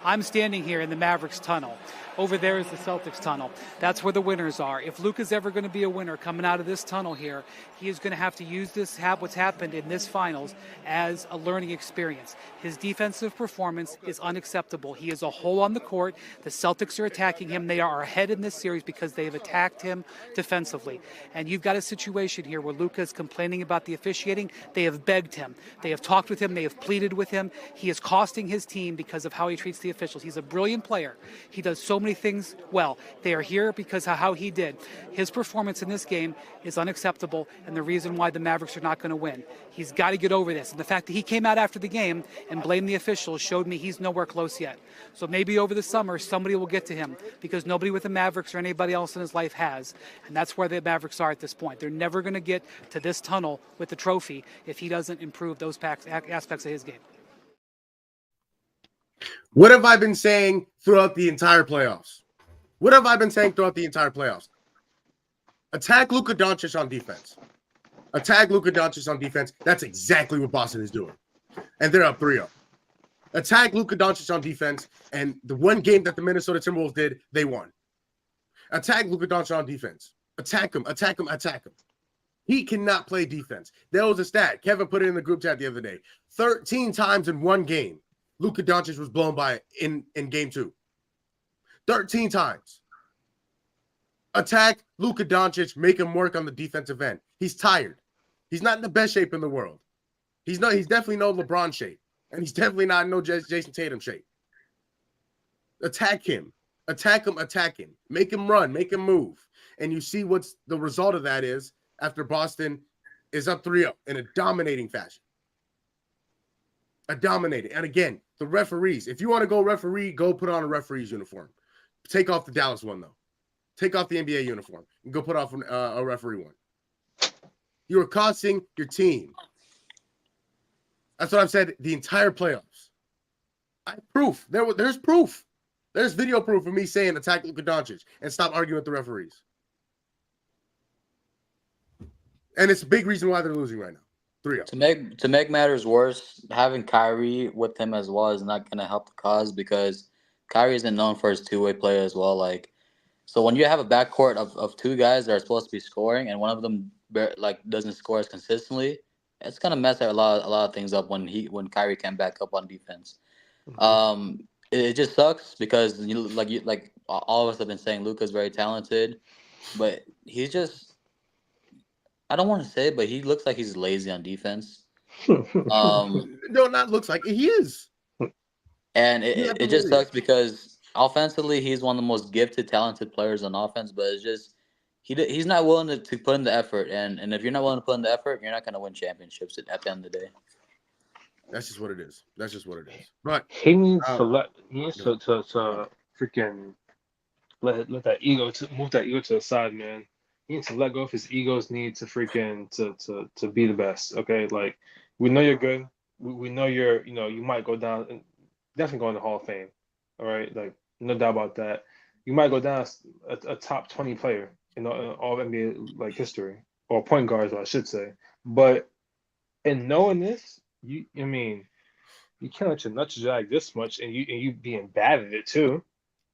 I'm standing here in the Mavericks tunnel. Over there is the Celtics tunnel. That's where the winners are. If Luka's ever going to be a winner coming out of this tunnel here, he is going to have to use what's happened in this finals as a learning experience. His defensive performance is unacceptable. He is a hole on the court. The Celtics are attacking him. They are ahead in this series because they have attacked him defensively. And you've got a situation here where Luka is complaining about the officiating. They have begged him. They have talked with him. They have pleaded with him. He is costing his team because of how he treats the officials. He's a brilliant player. He does so many things well. They are here because of how he did. His performance in this game is unacceptable and the reason why the Mavericks are not going to win. He's got to get over this. And the fact that he came out after the game and blamed the officials showed me he's nowhere close yet. So maybe over the summer somebody will get to him because nobody with the Mavericks or anybody else in his life has. And that's where the Mavericks are at this point. They're never going to get to this tunnel with the trophy if he doesn't improve those aspects of his game. What have I been saying throughout the entire playoffs? What have I been saying throughout the entire playoffs? Attack Luka Doncic on defense. Attack Luka Doncic on defense. That's exactly what Boston is doing. And they're up 3-0. Attack Luka Doncic on defense. And the one game that the Minnesota Timberwolves did, they won. Attack Luka Doncic on defense. Attack him, attack him, attack him. He cannot play defense. There was a stat. Kevin put it in the group chat the other day. 13 times in one game, Luka Doncic was blown by in game 2. 13 times. Attack Luka Doncic, make him work on the defensive end. He's tired. He's not in the best shape in the world. He's definitely no LeBron shape. And he's definitely not in no Jason Tatum shape. Attack him. Attack him, attack him. Make him run, make him move. And you see what's the result of that is after Boston is up 3-0 in a dominating fashion. A dominating. And again, the referees, if you want to go referee, go put on a referee's uniform. Take off the Dallas one, though. Take off the NBA uniform and go put off a referee one. You are costing your team. That's what I've said the entire playoffs. Proof. There's proof. There's video proof of me saying attack Luka Doncic and stop arguing with the referees. And it's a big reason why they're losing right now. 3-0. To make matters worse, having Kyrie with him as well is not going to help the cause because Kyrie isn't known for his two-way play as well. Like, so when you have a backcourt of two guys that are supposed to be scoring and one of them doesn't score as consistently, it's gonna mess a lot of things up when Kyrie can back up on defense. It just sucks because all of us have been saying Luka's very talented, but he's just, I don't want to say it, but he looks like he's lazy on defense. No, not looks like he is. And it just sucks because offensively he's one of the most gifted, talented players on offense, but it's just he's not willing to put in the effort, and if you're not willing to put in the effort, you're not going to win championships at the end of the day. That's just what it is. But he needs to freaking let that ego move that ego to the side, man. He needs to let go of his ego's need to freaking to be the best. Okay, like we know you're good. We know you might go down and definitely go in the Hall of Fame. All right, like no doubt about that. You might go down as a top 20 player in all NBA like history, or point guards, I should say. But in knowing this, you can't let your nuts drag this much, and you being bad at it too.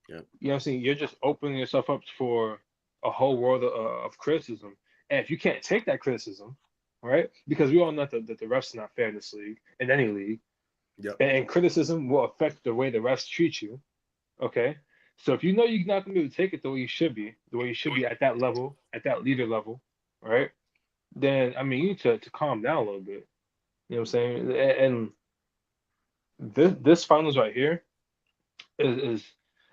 Yeah. You know what I'm saying? You're just opening yourself up for a whole world of criticism. And if you can't take that criticism, right? Because we all know that the refs are not fair in this league, in any league. Yep. And criticism will affect the way the refs treat you. Okay? So if you know you're not going to be able to take it the way you should be at that level, at that leader level, right? Then, you need to calm down a little bit. You know what I'm saying? And this finals right here is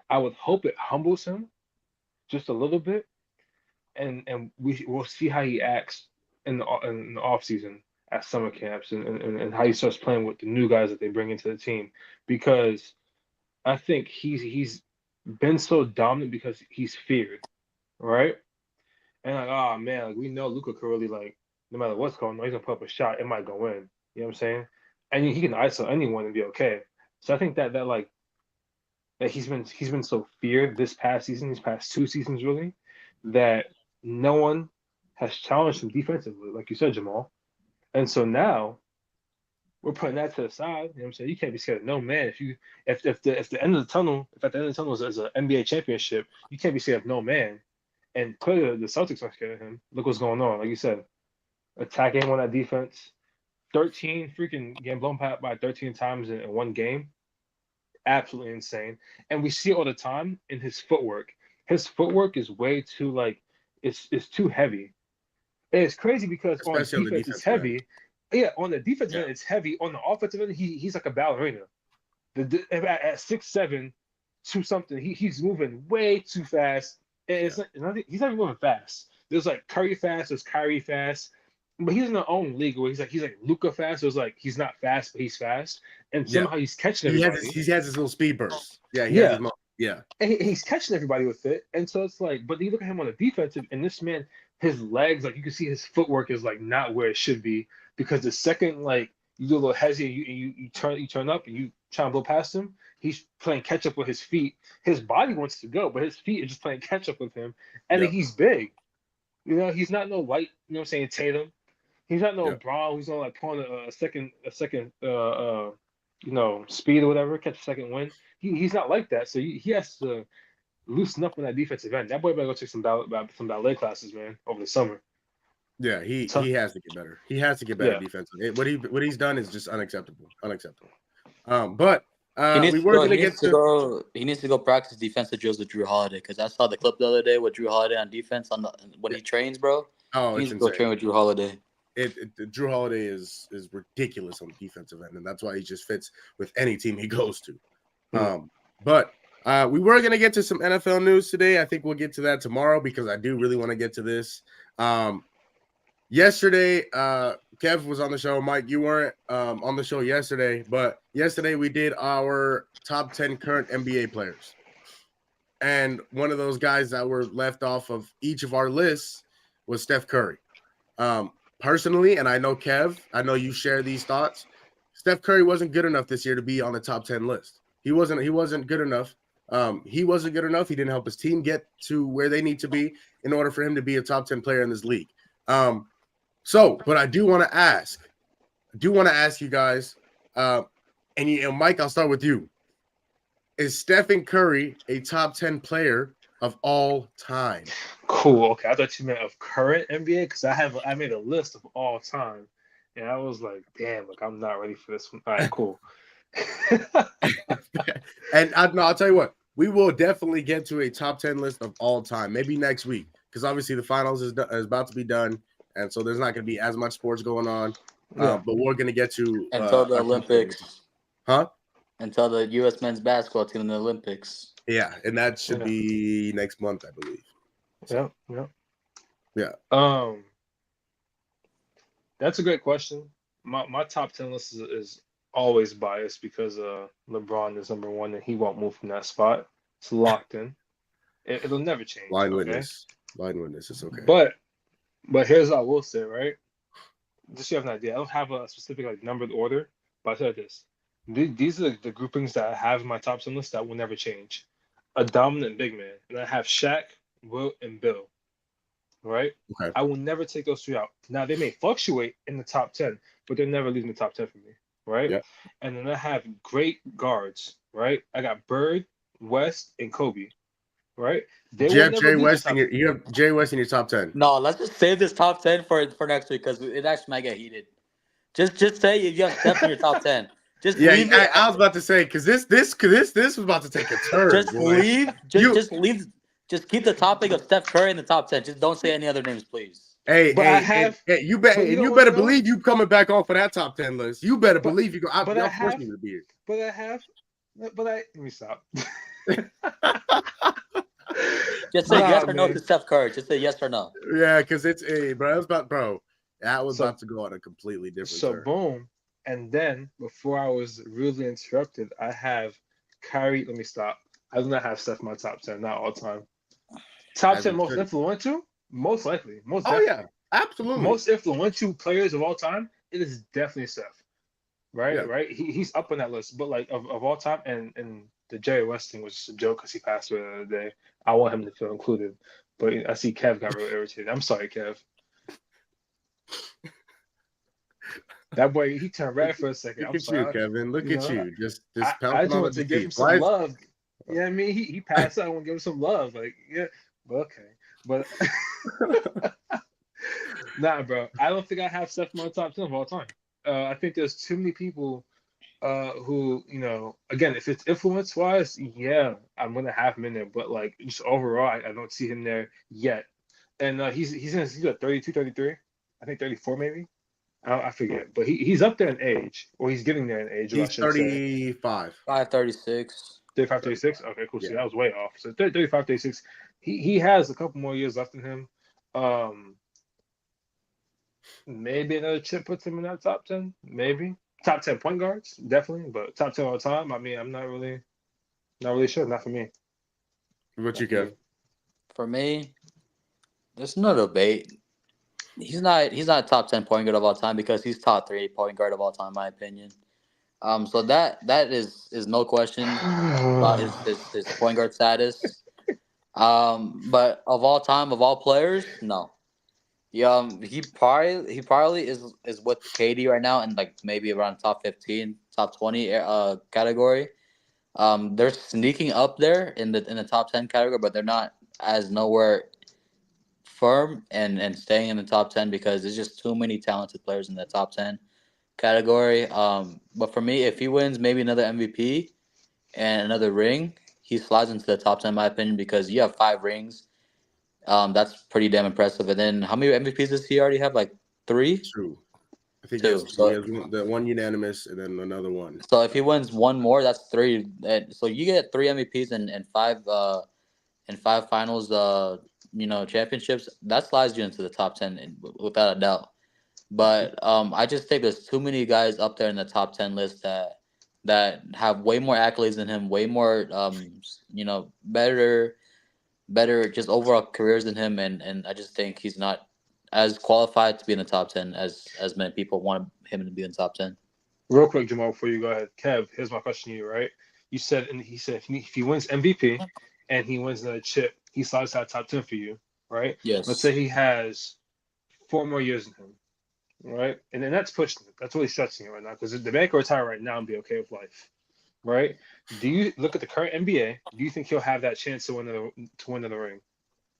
I would hope it humbles him just a little bit, and we'll see how he acts in the off season at summer camps and how he starts playing with the new guys that they bring into the team, because I think he's been so dominant because he's feared, right? And oh man, we know Luka could really, no matter what's going on, he's gonna put up a shot, it might go in. You know what I'm saying? And he can ISO anyone and be okay. So I think that he's been so feared this past season, these past 2 seasons really, that no one has challenged him defensively, like you said, Jamal. And so now we're putting that to the side. You know what I'm saying? You can't be scared of no man. If the end of the tunnel, if at the end of the tunnel is an NBA championship, you can't be scared of no man. And clearly the Celtics aren't scared of him. Look what's going on. Like you said, attacking him on that defense. 13 freaking getting blown by 13 times in one game. Absolutely insane. And we see it all the time in his footwork. His footwork is way too it's too heavy. And it's crazy because especially on defense it's heavy. Yeah, on the defensive end it's heavy. On the offensive end, he's like a ballerina. At 6'7", 2-something, he's moving way too fast. And he's not even moving fast. There's Curry fast, there's Kyrie fast. But he's in their own league where he's like Luka fast. So it's he's not fast, but he's fast, and somehow he's catching everybody. He has his little speed burst. Yeah, and he's catching everybody with it. And so it's but you look at him on the defensive, and this man, his legs, you can see his footwork is not where it should be, because the second you do a little hesitate, you turn up and you try and blow past him, he's playing catch up with his feet. His body wants to go, but his feet are just playing catch up with him, and then he's big. He's not no light. You know what I'm saying? Tatum. He's not no Braun who's on pulling a second speed or whatever, catch a second win. He's not like that. So he has to loosen up on that defensive end. That boy better go take some ballet classes, man, over the summer. Yeah, he has to get better. He has to get better defensively. What he's done is just unacceptable. But he needs to go practice defensive drills with Drew Holiday, because I saw the clip the other day with Drew Holiday on defense when he trains, bro. Oh, he needs to go train with Drew Holiday. Drew Holiday is ridiculous on the defensive end, and that's why he just fits with any team he goes to. But we were going to get to some NFL news today. I think we'll get to that tomorrow, because I do really want to get to this. Yesterday, Kev was on the show. Mike, you weren't on the show yesterday, but yesterday we did our top 10 current NBA players. And one of those guys that were left off of each of our lists was Steph Curry. personally, and I know Kev, I know you share these thoughts. Steph Curry wasn't good enough this year to be on the top 10 list. He wasn't good enough. He wasn't good enough. He didn't help his team get to where they need to be in order for him to be a top 10 player in this league. But I do want to ask you guys, and Mike, I'll start with you. Is Stephen Curry a top 10 player of all time? Cool. Okay, I thought you meant of current NBA because I made a list of all time, and I was like, damn, like I'm not ready for this one. All right, cool. And I'll tell you what, we will definitely get to a top 10 list of all time, maybe next week, because obviously the finals is about to be done, and so there's not going to be as much sports going on. Yeah. But we're going to get to until the Olympics. Huh? Until the U.S. men's basketball team in the Olympics. Yeah, and that should be next month, I believe. So, yeah. That's a great question. My top 10 list is always biased because LeBron is number one and he won't move from that spot. It's locked in. It'll never change. Blind witness. It's okay. But here's what I will say, right? Just so you have an idea, I don't have a specific like numbered order, but I'll tell you this. These are the groupings that I have in my top 10 list that will never change. A dominant big man. And I have Shaq, Wilt, and Bill. Right? Okay. I will never take those three out. Now, they may fluctuate in the top 10, but they're never leaving the top 10 for me. Right? Yeah. And then I have great guards. Right? I got Bird, West, and Kobe. Right? You have Jay West in your top 10. No, let's just save this top 10 for next week because it actually might get heated. Just say you have Steph in your top 10. Just leave it. I was about to say because this was about to take a turn. Just leave. Just keep the topic of Steph Curry in the top 10. Just don't say any other names, please. You better believe you coming back on for that top 10 list. You better believe you go. Y'all forced me to be here. Let me stop. Just say yes or no to Steph Curry. Just say yes or no. Yeah, because that was about to go on a completely different turn. Boom. And then before I was rudely interrupted, I have Kyrie. Let me stop. I do not have Steph in my top 10, not all time. Top 10 most influential? Most likely. Yeah, absolutely. Most influential players of all time, it is definitely Steph. Right? Yeah. Right? He's up on that list. But like of all time, and the Jerry West thing was just a joke because he passed away the other day. I want him to feel included. But I see Kev got real irritated. I'm sorry, Kev. That boy, he turned red for a second. Look at you, Kevin. Look at you. Just I just want to give him some love. You know what I mean? He passed out. I want to give him some love. Like, yeah, okay. But nah, bro. I don't think I have Steph in my top 10 of all time. I think there's too many people who, again, if it's influence-wise, yeah, I'm going to have him in there. But, like, just overall, I don't see him there yet. And he's at 32, 33. I think 34 maybe. I forget, but he's up there in age, or he's getting there in age. He's 35. 536. 35, 36? Okay, cool. Yeah. See, that was way off. So 35, 36. He has a couple more years left in him. Maybe another chip puts him in that top 10. Maybe. Top 10 point guards, definitely. But top 10 all the time, I mean, I'm not really sure. Not for me. What you got? For me, there's no debate. He's not top 10 point guard of all time because he's top 3 point guard of all time, in my opinion. So that is no question about his point guard status. But of all time, of all players, no. He probably is with KD right now and like maybe around top 15, top 20 category. They're sneaking up there in the top 10 category, but they're not as nowhere firm and staying in the top 10 because there's just too many talented players in the top 10 category. But for me, if he wins maybe another MVP and another ring, he slides into the top 10 in my opinion because you have 5 rings. That's pretty damn impressive. And then how many MVPs does he already have? Like 3? 2. I think 2. So he has the one unanimous and then another one. So if he wins one more, that's 3. And so you get 3 MVPs and 5 finals championships. That slides you into the top 10 without a doubt. But I just think there's too many guys up there in the top 10 list that have way more accolades than him, way more better just overall careers than him, and I just think he's not as qualified to be in the top 10 as many people want him to be in the top 10. Real quick, Jamal, before you go ahead, Kev, here's my question to you. Right? You said, and he said, if he wins MVP and he wins another chip, he slides out top 10 for you. Right? Yes. Let's say he has 4 more years in him. Right? And then that's pushing it. That's really stretching it right now because the man can retire right now and be okay with life. Right? Do you look at the current NBA? Do you think he'll have that chance to win the ring?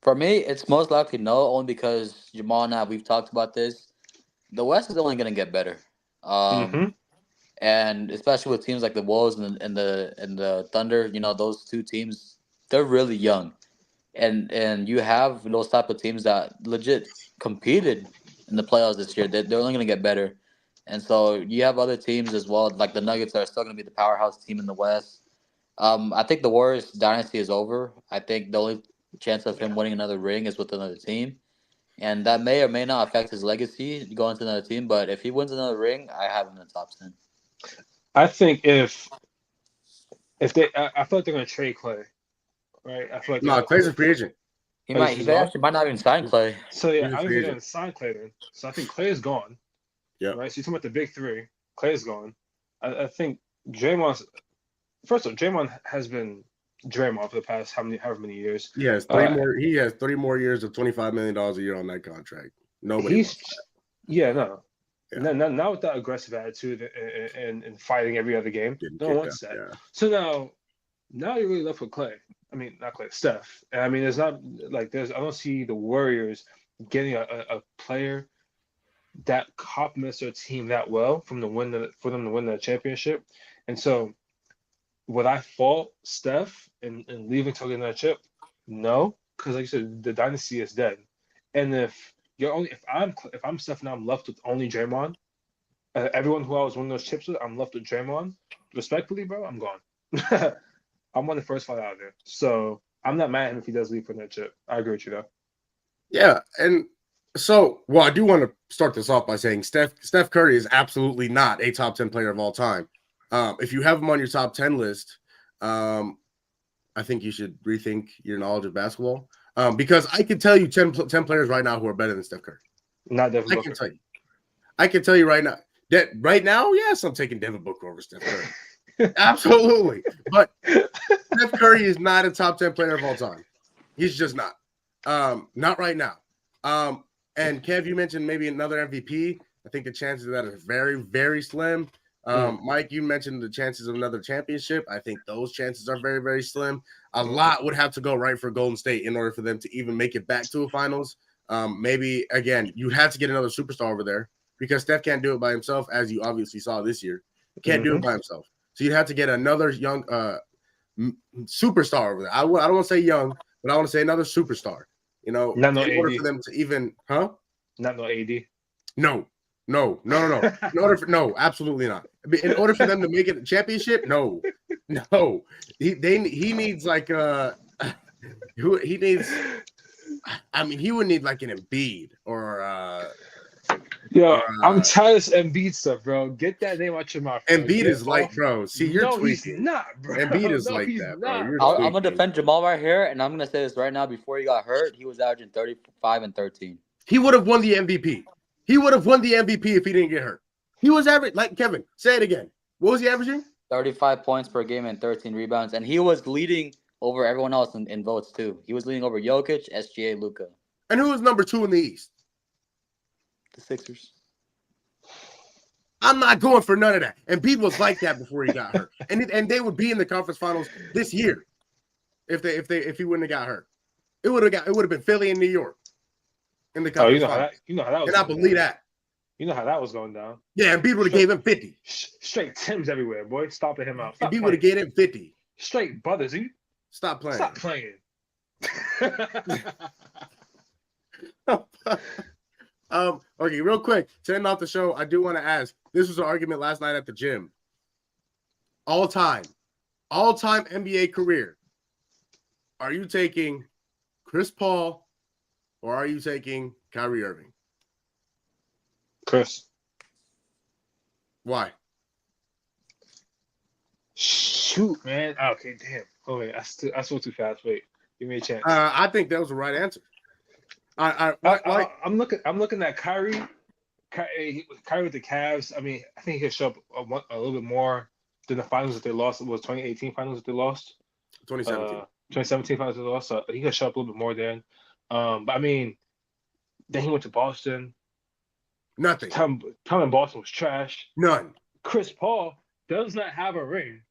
For me, it's most likely no, only because Jamal and I, we've talked about this. The West is only going to get better. And especially with teams like the Wolves and the Thunder, those two teams, they're really young. And you have those type of teams that legit competed in the playoffs this year. They're only going to get better. And so you have other teams as well, like the Nuggets are still going to be the powerhouse team in the West. I think the Warriors dynasty is over. I think the only chance of him winning another ring is with another team. And that may or may not affect his legacy going to another team. But if he wins another ring, I have him in the top 10. I think if they, I feel like they're going to trade Clay, right? I feel like Clay's a free agent. He actually might not even sign Clay. So yeah, He's a I don't free think they're going agent. to sign Clay then. So I think Clay is gone. Yeah. Right. So you're talking about the big three. Clay is gone. I think Draymond's. First of all, Draymond has been Draymond for the past however many years. He has 3 more years of $25 million a year on that contract. Nobody wants that. Yeah, no. Yeah. Not with that aggressive attitude and fighting every other game. No one wants that. Yeah. So now you're really left with Clay. I mean, not Clay, Steph. And I mean, there's not like I don't see the Warriors getting a player that complements their team that well for them to win the championship. And so, would I fault Steph and leaving to get another chip? No, because like you said, the dynasty is dead. And if I'm Steph and I'm left with only Draymond, everyone who I was winning those chips with, I'm left with Draymond. Respectfully, bro, I'm gone. I'm on the first flight out of there. So I'm not mad at him if he does leave for that chip. I agree with you though. Yeah, and so I do want to start this off by saying Steph Curry is absolutely not a top 10 player of all time. If you have him on your top 10 list, I think you should rethink your knowledge of basketball. Because I can tell you 10 players right now who are better than Steph Curry. Not Devin Booker. I can tell you right now that right now, yes, I'm taking Devin Booker over Steph Curry. Absolutely. But Steph Curry is not a top 10 player of all time. He's just not. Not right now. And Kev, you mentioned maybe another MVP. I think the chances of that are very, very slim. Mike, you mentioned the chances of another championship. I think those chances are very, very slim. A lot would have to go right for Golden State in order for them to even make it back to a finals. Maybe, again, you have to get another superstar over there because Steph can't do it by himself, as you obviously saw this year. Can't do it by himself. So you'd have to get another young superstar over there. I don't want to say young, but I want to say another superstar. In order for them to even, Not no AD. No. Absolutely not. In order for them to make it a championship, no. He needs like he needs. I mean, he would need like an Embiid or. I'm tired of this Embiid stuff, bro. Get that name out your mouth. Embiid is like, bro. See, you're tweaking. He's not, bro. Embiid is like that, bro. I'm gonna defend Jamal right here, and I'm gonna say this right now. Before he got hurt, he was averaging 35 and 13. He would have won the MVP. He would have won the MVP if he didn't get hurt. He was averaging, like Kevin, say it again. What was he averaging? 35 points per game and 13 rebounds. And he was leading over everyone else in votes, too. He was leading over Jokic, SGA, Luka. And who was number 2 in the East? The Sixers. I'm not going for none of that. And Embiid was like that before he got hurt. And they would be in the conference finals this year if he wouldn't have got hurt. It would have been Philly and New York. In the conference you know how that was. And I believe that. You know how that was going down. Yeah, and Embiid would have gave him 50. Straight Tims everywhere, boy. Stopping him out. Embiid would have gave him 50. Straight brothers. Stop playing. Stop playing. Okay, real quick, to end off the show, I do want to ask. This was an argument last night at the gym. All-time NBA career. Are you taking Chris Paul or are you taking Kyrie Irving? Chris. Why? Shoot, man. Okay, damn. Oh, wait. I spoke too fast. Wait. Give me a chance. I think that was the right answer. I'm looking at Kyrie. Kyrie with the Cavs. I mean, I think he could show up a little bit more than the finals that they lost. It was 2018 finals that they lost. 2017 finals that they lost. So he could show up a little bit more then. But I mean, then he went to Boston. Nothing. Time in Boston was trash. None. Chris Paul does not have a ring.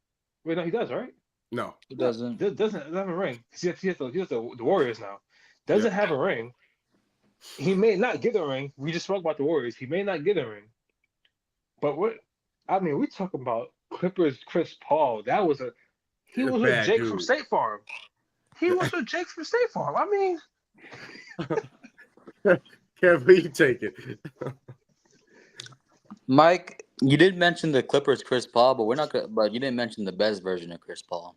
Wait, no, he does, right? No, he doesn't. Doesn't have a ring. He has the Warriors now. Doesn't have a ring. He may not get a ring. We just spoke about the Warriors. He may not get a ring. But we're talking about Clippers Chris Paul. He was with Jake from State Farm. I mean, Kev, you take it. Mike, you did mention the Clippers Chris Paul, but you didn't mention the best version of Chris Paul.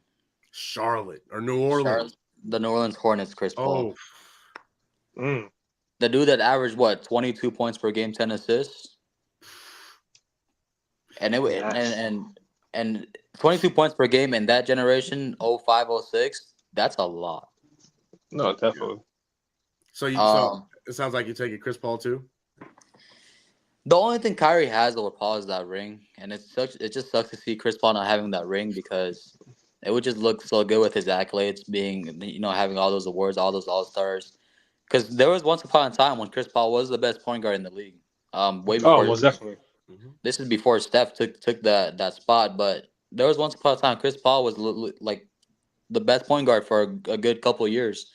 Charlotte or New Orleans. The New Orleans Hornets Chris Paul. Oh. The dude that averaged 22 points per game, 10 assists. And and 22 points per game in that generation, 05, 06, that's a lot. No, definitely. So it sounds like you take it Chris Paul too? The only thing Kyrie has over Paul is that ring. And it just sucks to see Chris Paul not having that ring because it would just look so good with his accolades being, having all those awards, all those All-Stars. Because there was once upon a time when Chris Paul was the best point guard in the league. Way before. Most definitely. This is before Steph took that spot, but there was once upon a time Chris Paul was like the best point guard for a good couple of years.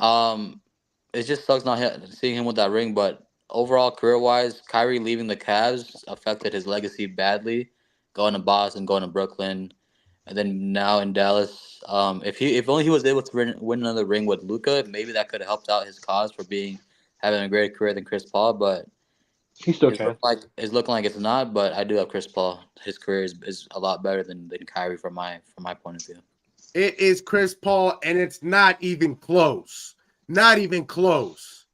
It just sucks not seeing him with that ring, but overall career-wise, Kyrie leaving the Cavs affected his legacy badly. Going to Boston, going to Brooklyn, and then now in Dallas. If only he was able to win another ring with Luka, maybe that could have helped out his cause for having a greater career than Chris Paul. But he still can. It's looking like it's not. But I do have Chris Paul. His career is a lot better than Kyrie from my point of view. It is Chris Paul, and it's not even close. Not even close.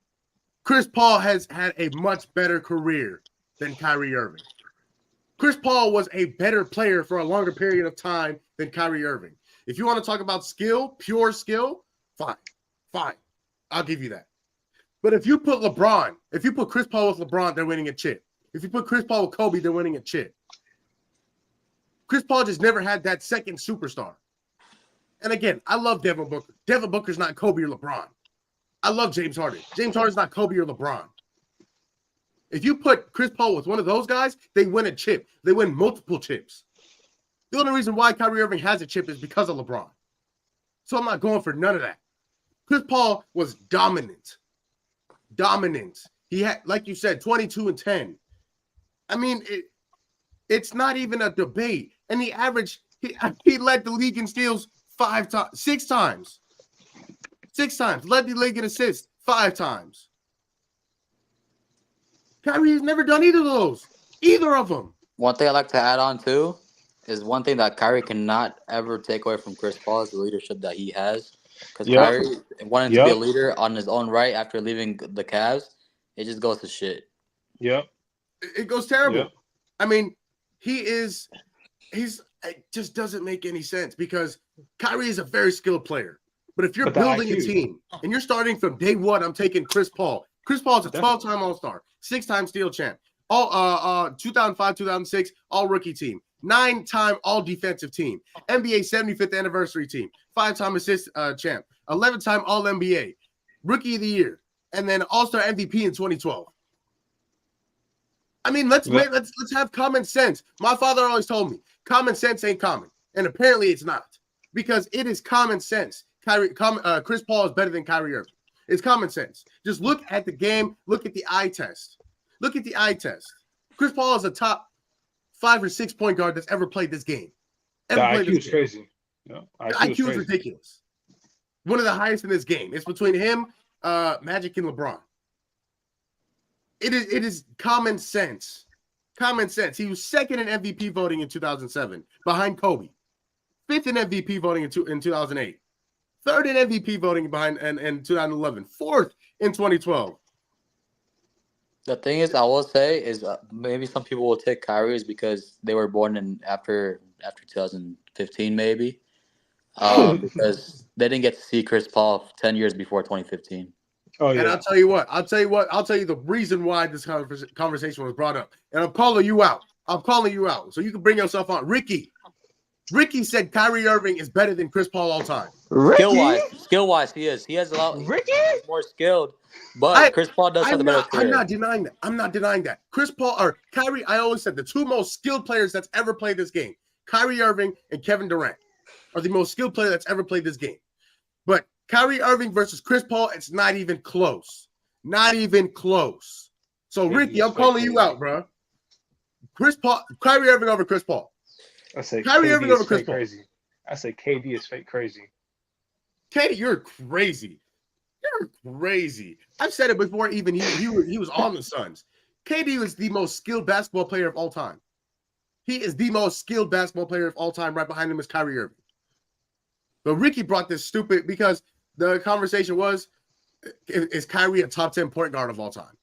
Chris Paul has had a much better career than Kyrie Irving. Chris Paul was a better player for a longer period of time than Kyrie Irving. If you want to talk about skill, pure skill, fine. I'll give you that. But if you put Chris Paul with LeBron, they're winning a chip. If you put Chris Paul with Kobe, they're winning a chip. Chris Paul just never had that second superstar. And again, I love Devin Booker. Devin Booker's not Kobe or LeBron. I love James Harden. James Harden's not Kobe or LeBron. If you put Chris Paul with one of those guys, they win a chip. They win multiple chips. The only reason why Kyrie Irving has a chip is because of LeBron. So I'm not going for none of that. Chris Paul was dominant. He had, like you said, 22 and 10. I mean, it's not even a debate. And he led the league in steals 6 times. 6 times. Led the league in assists 5 times. Kyrie has never done either of those. Either of them. One thing I like to add on too is one thing that Kyrie cannot ever take away from Chris Paul is the leadership that he has. Because Kyrie wanting to be a leader on his own right after leaving the Cavs, it just goes to shit. Yep. It goes terrible. Yep. I mean, it just doesn't make any sense because Kyrie is a very skilled player. But if you're building a team and you're starting from day one, I'm taking Chris Paul. Chris Paul is a 12-time All-Star, 6-time Steal champ, all 2005, 2006, all-rookie team, 9-time all-defensive team, NBA 75th anniversary team, 5-time assist champ, 11-time All-NBA, Rookie of the Year, and then All-Star MVP in 2012. I mean, let's have common sense. My father always told me, common sense ain't common, and apparently it's not because it is common sense. Chris Paul is better than Kyrie Irving. It's common sense. Just look at the game. Look at the eye test. Chris Paul is a top 5 or 6 point guard that's ever played this game. The IQ is crazy. Yeah, the IQ is ridiculous. One of the highest in this game. It's between him, Magic, and LeBron. It is common sense. Common sense. He was second in MVP voting in 2007 behind Kobe. 5th in MVP voting in 2008. 3rd in MVP voting behind in 2011. 4th in 2012. The thing is, I will say is maybe some people will take Kyrie is because they were born after 2015, maybe because they didn't get to see Chris Paul 10 years before 2015. Oh And yeah. I'll tell you the reason why this conversation was brought up. And I'm calling you out. So you can bring yourself on. Ricky said Kyrie Irving is better than Chris Paul all time. Skill wise, he is. He has a lot. Ricky? He's more skilled, but Chris Paul does have the better I'm career. not denying that. Chris Paul or Kyrie, I always said the two most skilled players that's ever played this game, Kyrie Irving and Kevin Durant, are the most skilled player that's ever played this game. But Kyrie Irving versus Chris Paul, it's not even close. Not even close. So, Ricky, I'm calling you out, bro. Kyrie Irving over Chris Paul. I say Kyrie KD Irving is over Chris fake Paul. crazy. I say KD is fake crazy. Katie, you're crazy. You're crazy. I've said it before. Even he was on the Suns. KD was the most skilled basketball player of all time. He is the most skilled basketball player of all time. Right behind him is Kyrie Irving. But Ricky brought this stupid because the conversation was, is Kyrie a top 10 point guard of all time?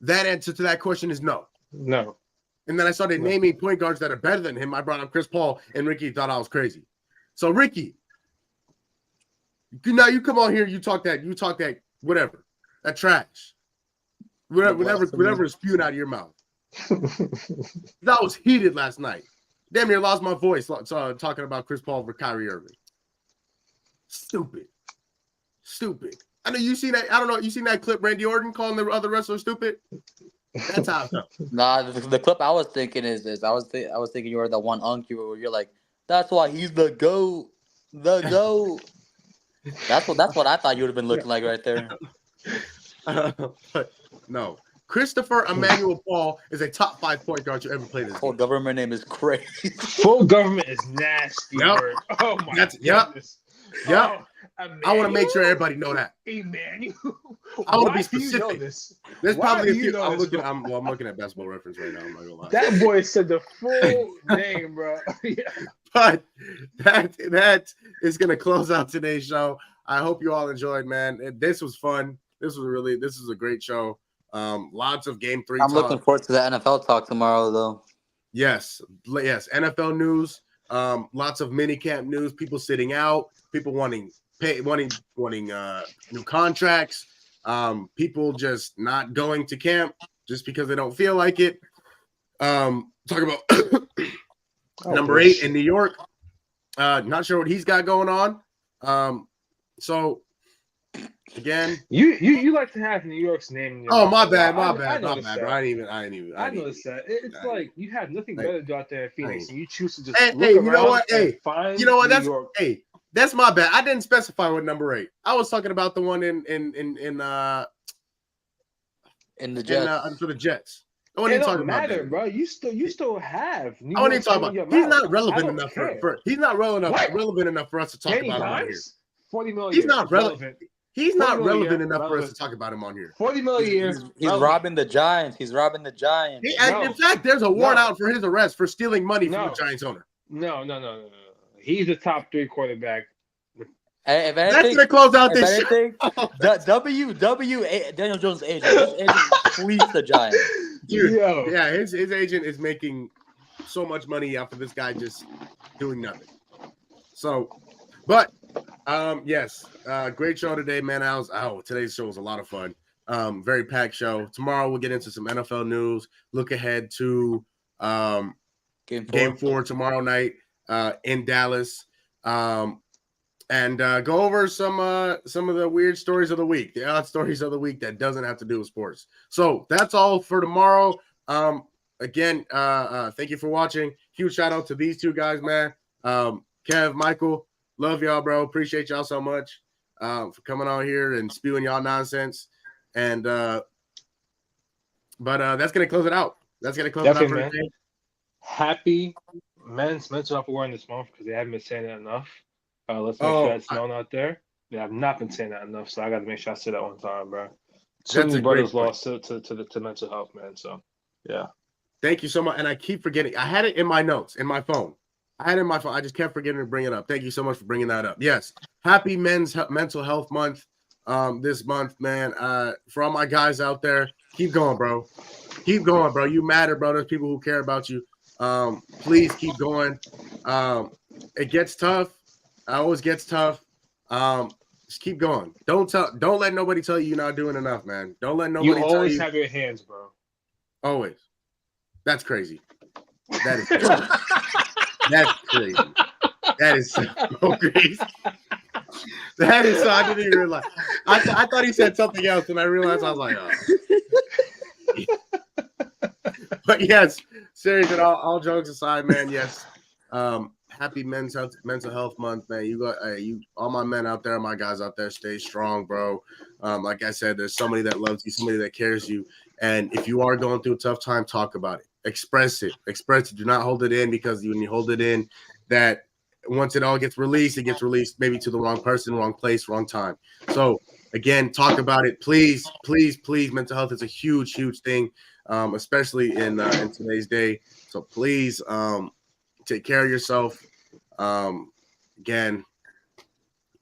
That answer to that question is no. No. And then I started naming point guards that are better than him. I brought up Chris Paul, and Ricky thought I was crazy. So Ricky, now you come on here, you talk that, whatever, that trash, whatever is spewing out of your mouth. That was heated last night. Damn near lost my voice talking about Chris Paul over Kyrie Irving. Stupid. I know you seen that. I don't know. You seen that clip? Randy Orton calling the other wrestler stupid. That's how I felt. Nah, the clip I was thinking is I was thinking you were the one uncle where you're like, that's why he's the GOAT. The GOAT. That's what I thought you would have been looking like right there. But no. Christopher Emmanuel Paul is a top 5 point guard you ever played this Whole game. government name is crazy. Full government is nasty. Yep. Word. Oh my goodness. Yep. Oh, I want to make sure everybody know that. Emmanuel. I want to Why be do you know specific. this? There's Why probably a do you few. know this, I'm looking at Basketball Reference right now. I'm not gonna lie. That boy said the full name, bro. Yeah. But that is gonna close out today's show. I hope you all enjoyed, man. This was fun. This is a great show. Lots of Game 3 I'm talk. looking forward to the NFL talk tomorrow, though. Yes. NFL news. Lots of mini camp news. People sitting out. People wanting new contracts. People just not going to camp just because they don't feel like it. Talk about number 8 in New York. Not sure what he's got going on. So again, you like to have New York's name in your oh, mouth. my bad, I bro. that. I didn't even. I noticed that. It's like you have nothing better to do out there in Phoenix, and you choose to just Hey, look you around know what? and find You know what? New York. That's my bad. I didn't specify what number 8. I was talking about the one in the Jets. For the Jets. I It wasn't even don't talking about matter, that. bro. You still have New I wasn't even York's talking name in about. your He's mouth. not relevant I don't enough care. for. He's not relevant enough for us to talk Danny about him on here. Dimes, 40 million. He's not relevant. He's not 40 million relevant enough for us relevant. to talk about him on here. 40 million a year. He's robbing the Giants. He's robbing the Giants. In fact, there's a warrant No. out for his arrest for stealing money from No. the Giants owner. No. He's the top 3 quarterback. Hey, if That's anything, gonna close out if this show. anything, Daniel Jones' agent. His agent fleeced the Giants. Dude, Yo. yeah, his agent is making so much money off of this guy just doing nothing. So, but yes, great show today, man. Today's show was a lot of fun. Very packed show. Tomorrow we'll get into some NFL news. Look ahead to Game 4 tomorrow night in Dallas. And go over some of the weird stories of the week, the odd stories of the week that doesn't have to do with sports. So that's all for tomorrow. Again, thank you for watching. Huge shout out to these two guys, man. Kev, Michael, love y'all, bro. Appreciate y'all so much for coming on here and spewing y'all nonsense. And but that's gonna close it out. That's gonna close Definitely, it out for today. Happy Men's Mental Health Awareness Month because they haven't been saying that enough. Let's make sure that's known out there. They have not been saying that enough, so I got to make sure I say that one time, bro. Too That's many a brothers great lost to mental health, man. So, yeah. Thank you so much. And I keep forgetting. I had it in my notes, in my phone. I just kept forgetting to bring it up. Thank you so much for bringing that up. Yes. Happy Mental Health Month this month, man. For all my guys out there, keep going, bro. Keep going, bro. You matter, bro. There's people who care about you. Please keep going. It gets tough. It always gets tough. Just keep going. Don't let nobody tell you you're not doing enough, man. Don't let nobody You tell always you. have your hands, bro. Always. That's crazy. That is crazy. That's crazy. That is so crazy. That is so. I didn't even realize. I thought he said something else, and I realized I was like, oh. But yes, seriously, all jokes aside, man. Yes, happy mental health month, man. You got all my men out there, my guys out there, stay strong, bro. Like I said, there's somebody that loves you, somebody that cares you, and if you are going through a tough time, talk about it, express it. Do not hold it in, because when you hold it in, that once it all gets released, it gets released maybe to the wrong person, wrong place, wrong time. So again, talk about it, please, please, please. Mental health is a huge, huge thing, especially in today's day. So please, take care of yourself. Again,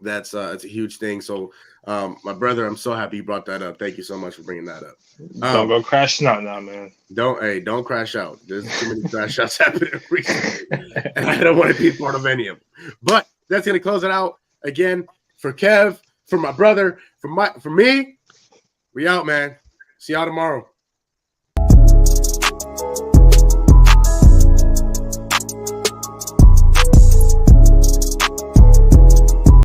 that's a huge thing. So, my brother, I'm so happy you brought that up. Thank you so much for bringing that up. Don't go crashing out now, man. Don't crash out. There's too many crash outs happening recently, and I don't want to be part of any of them. But that's gonna close it out again for Kev, for my brother, for me. We out, man. See y'all tomorrow.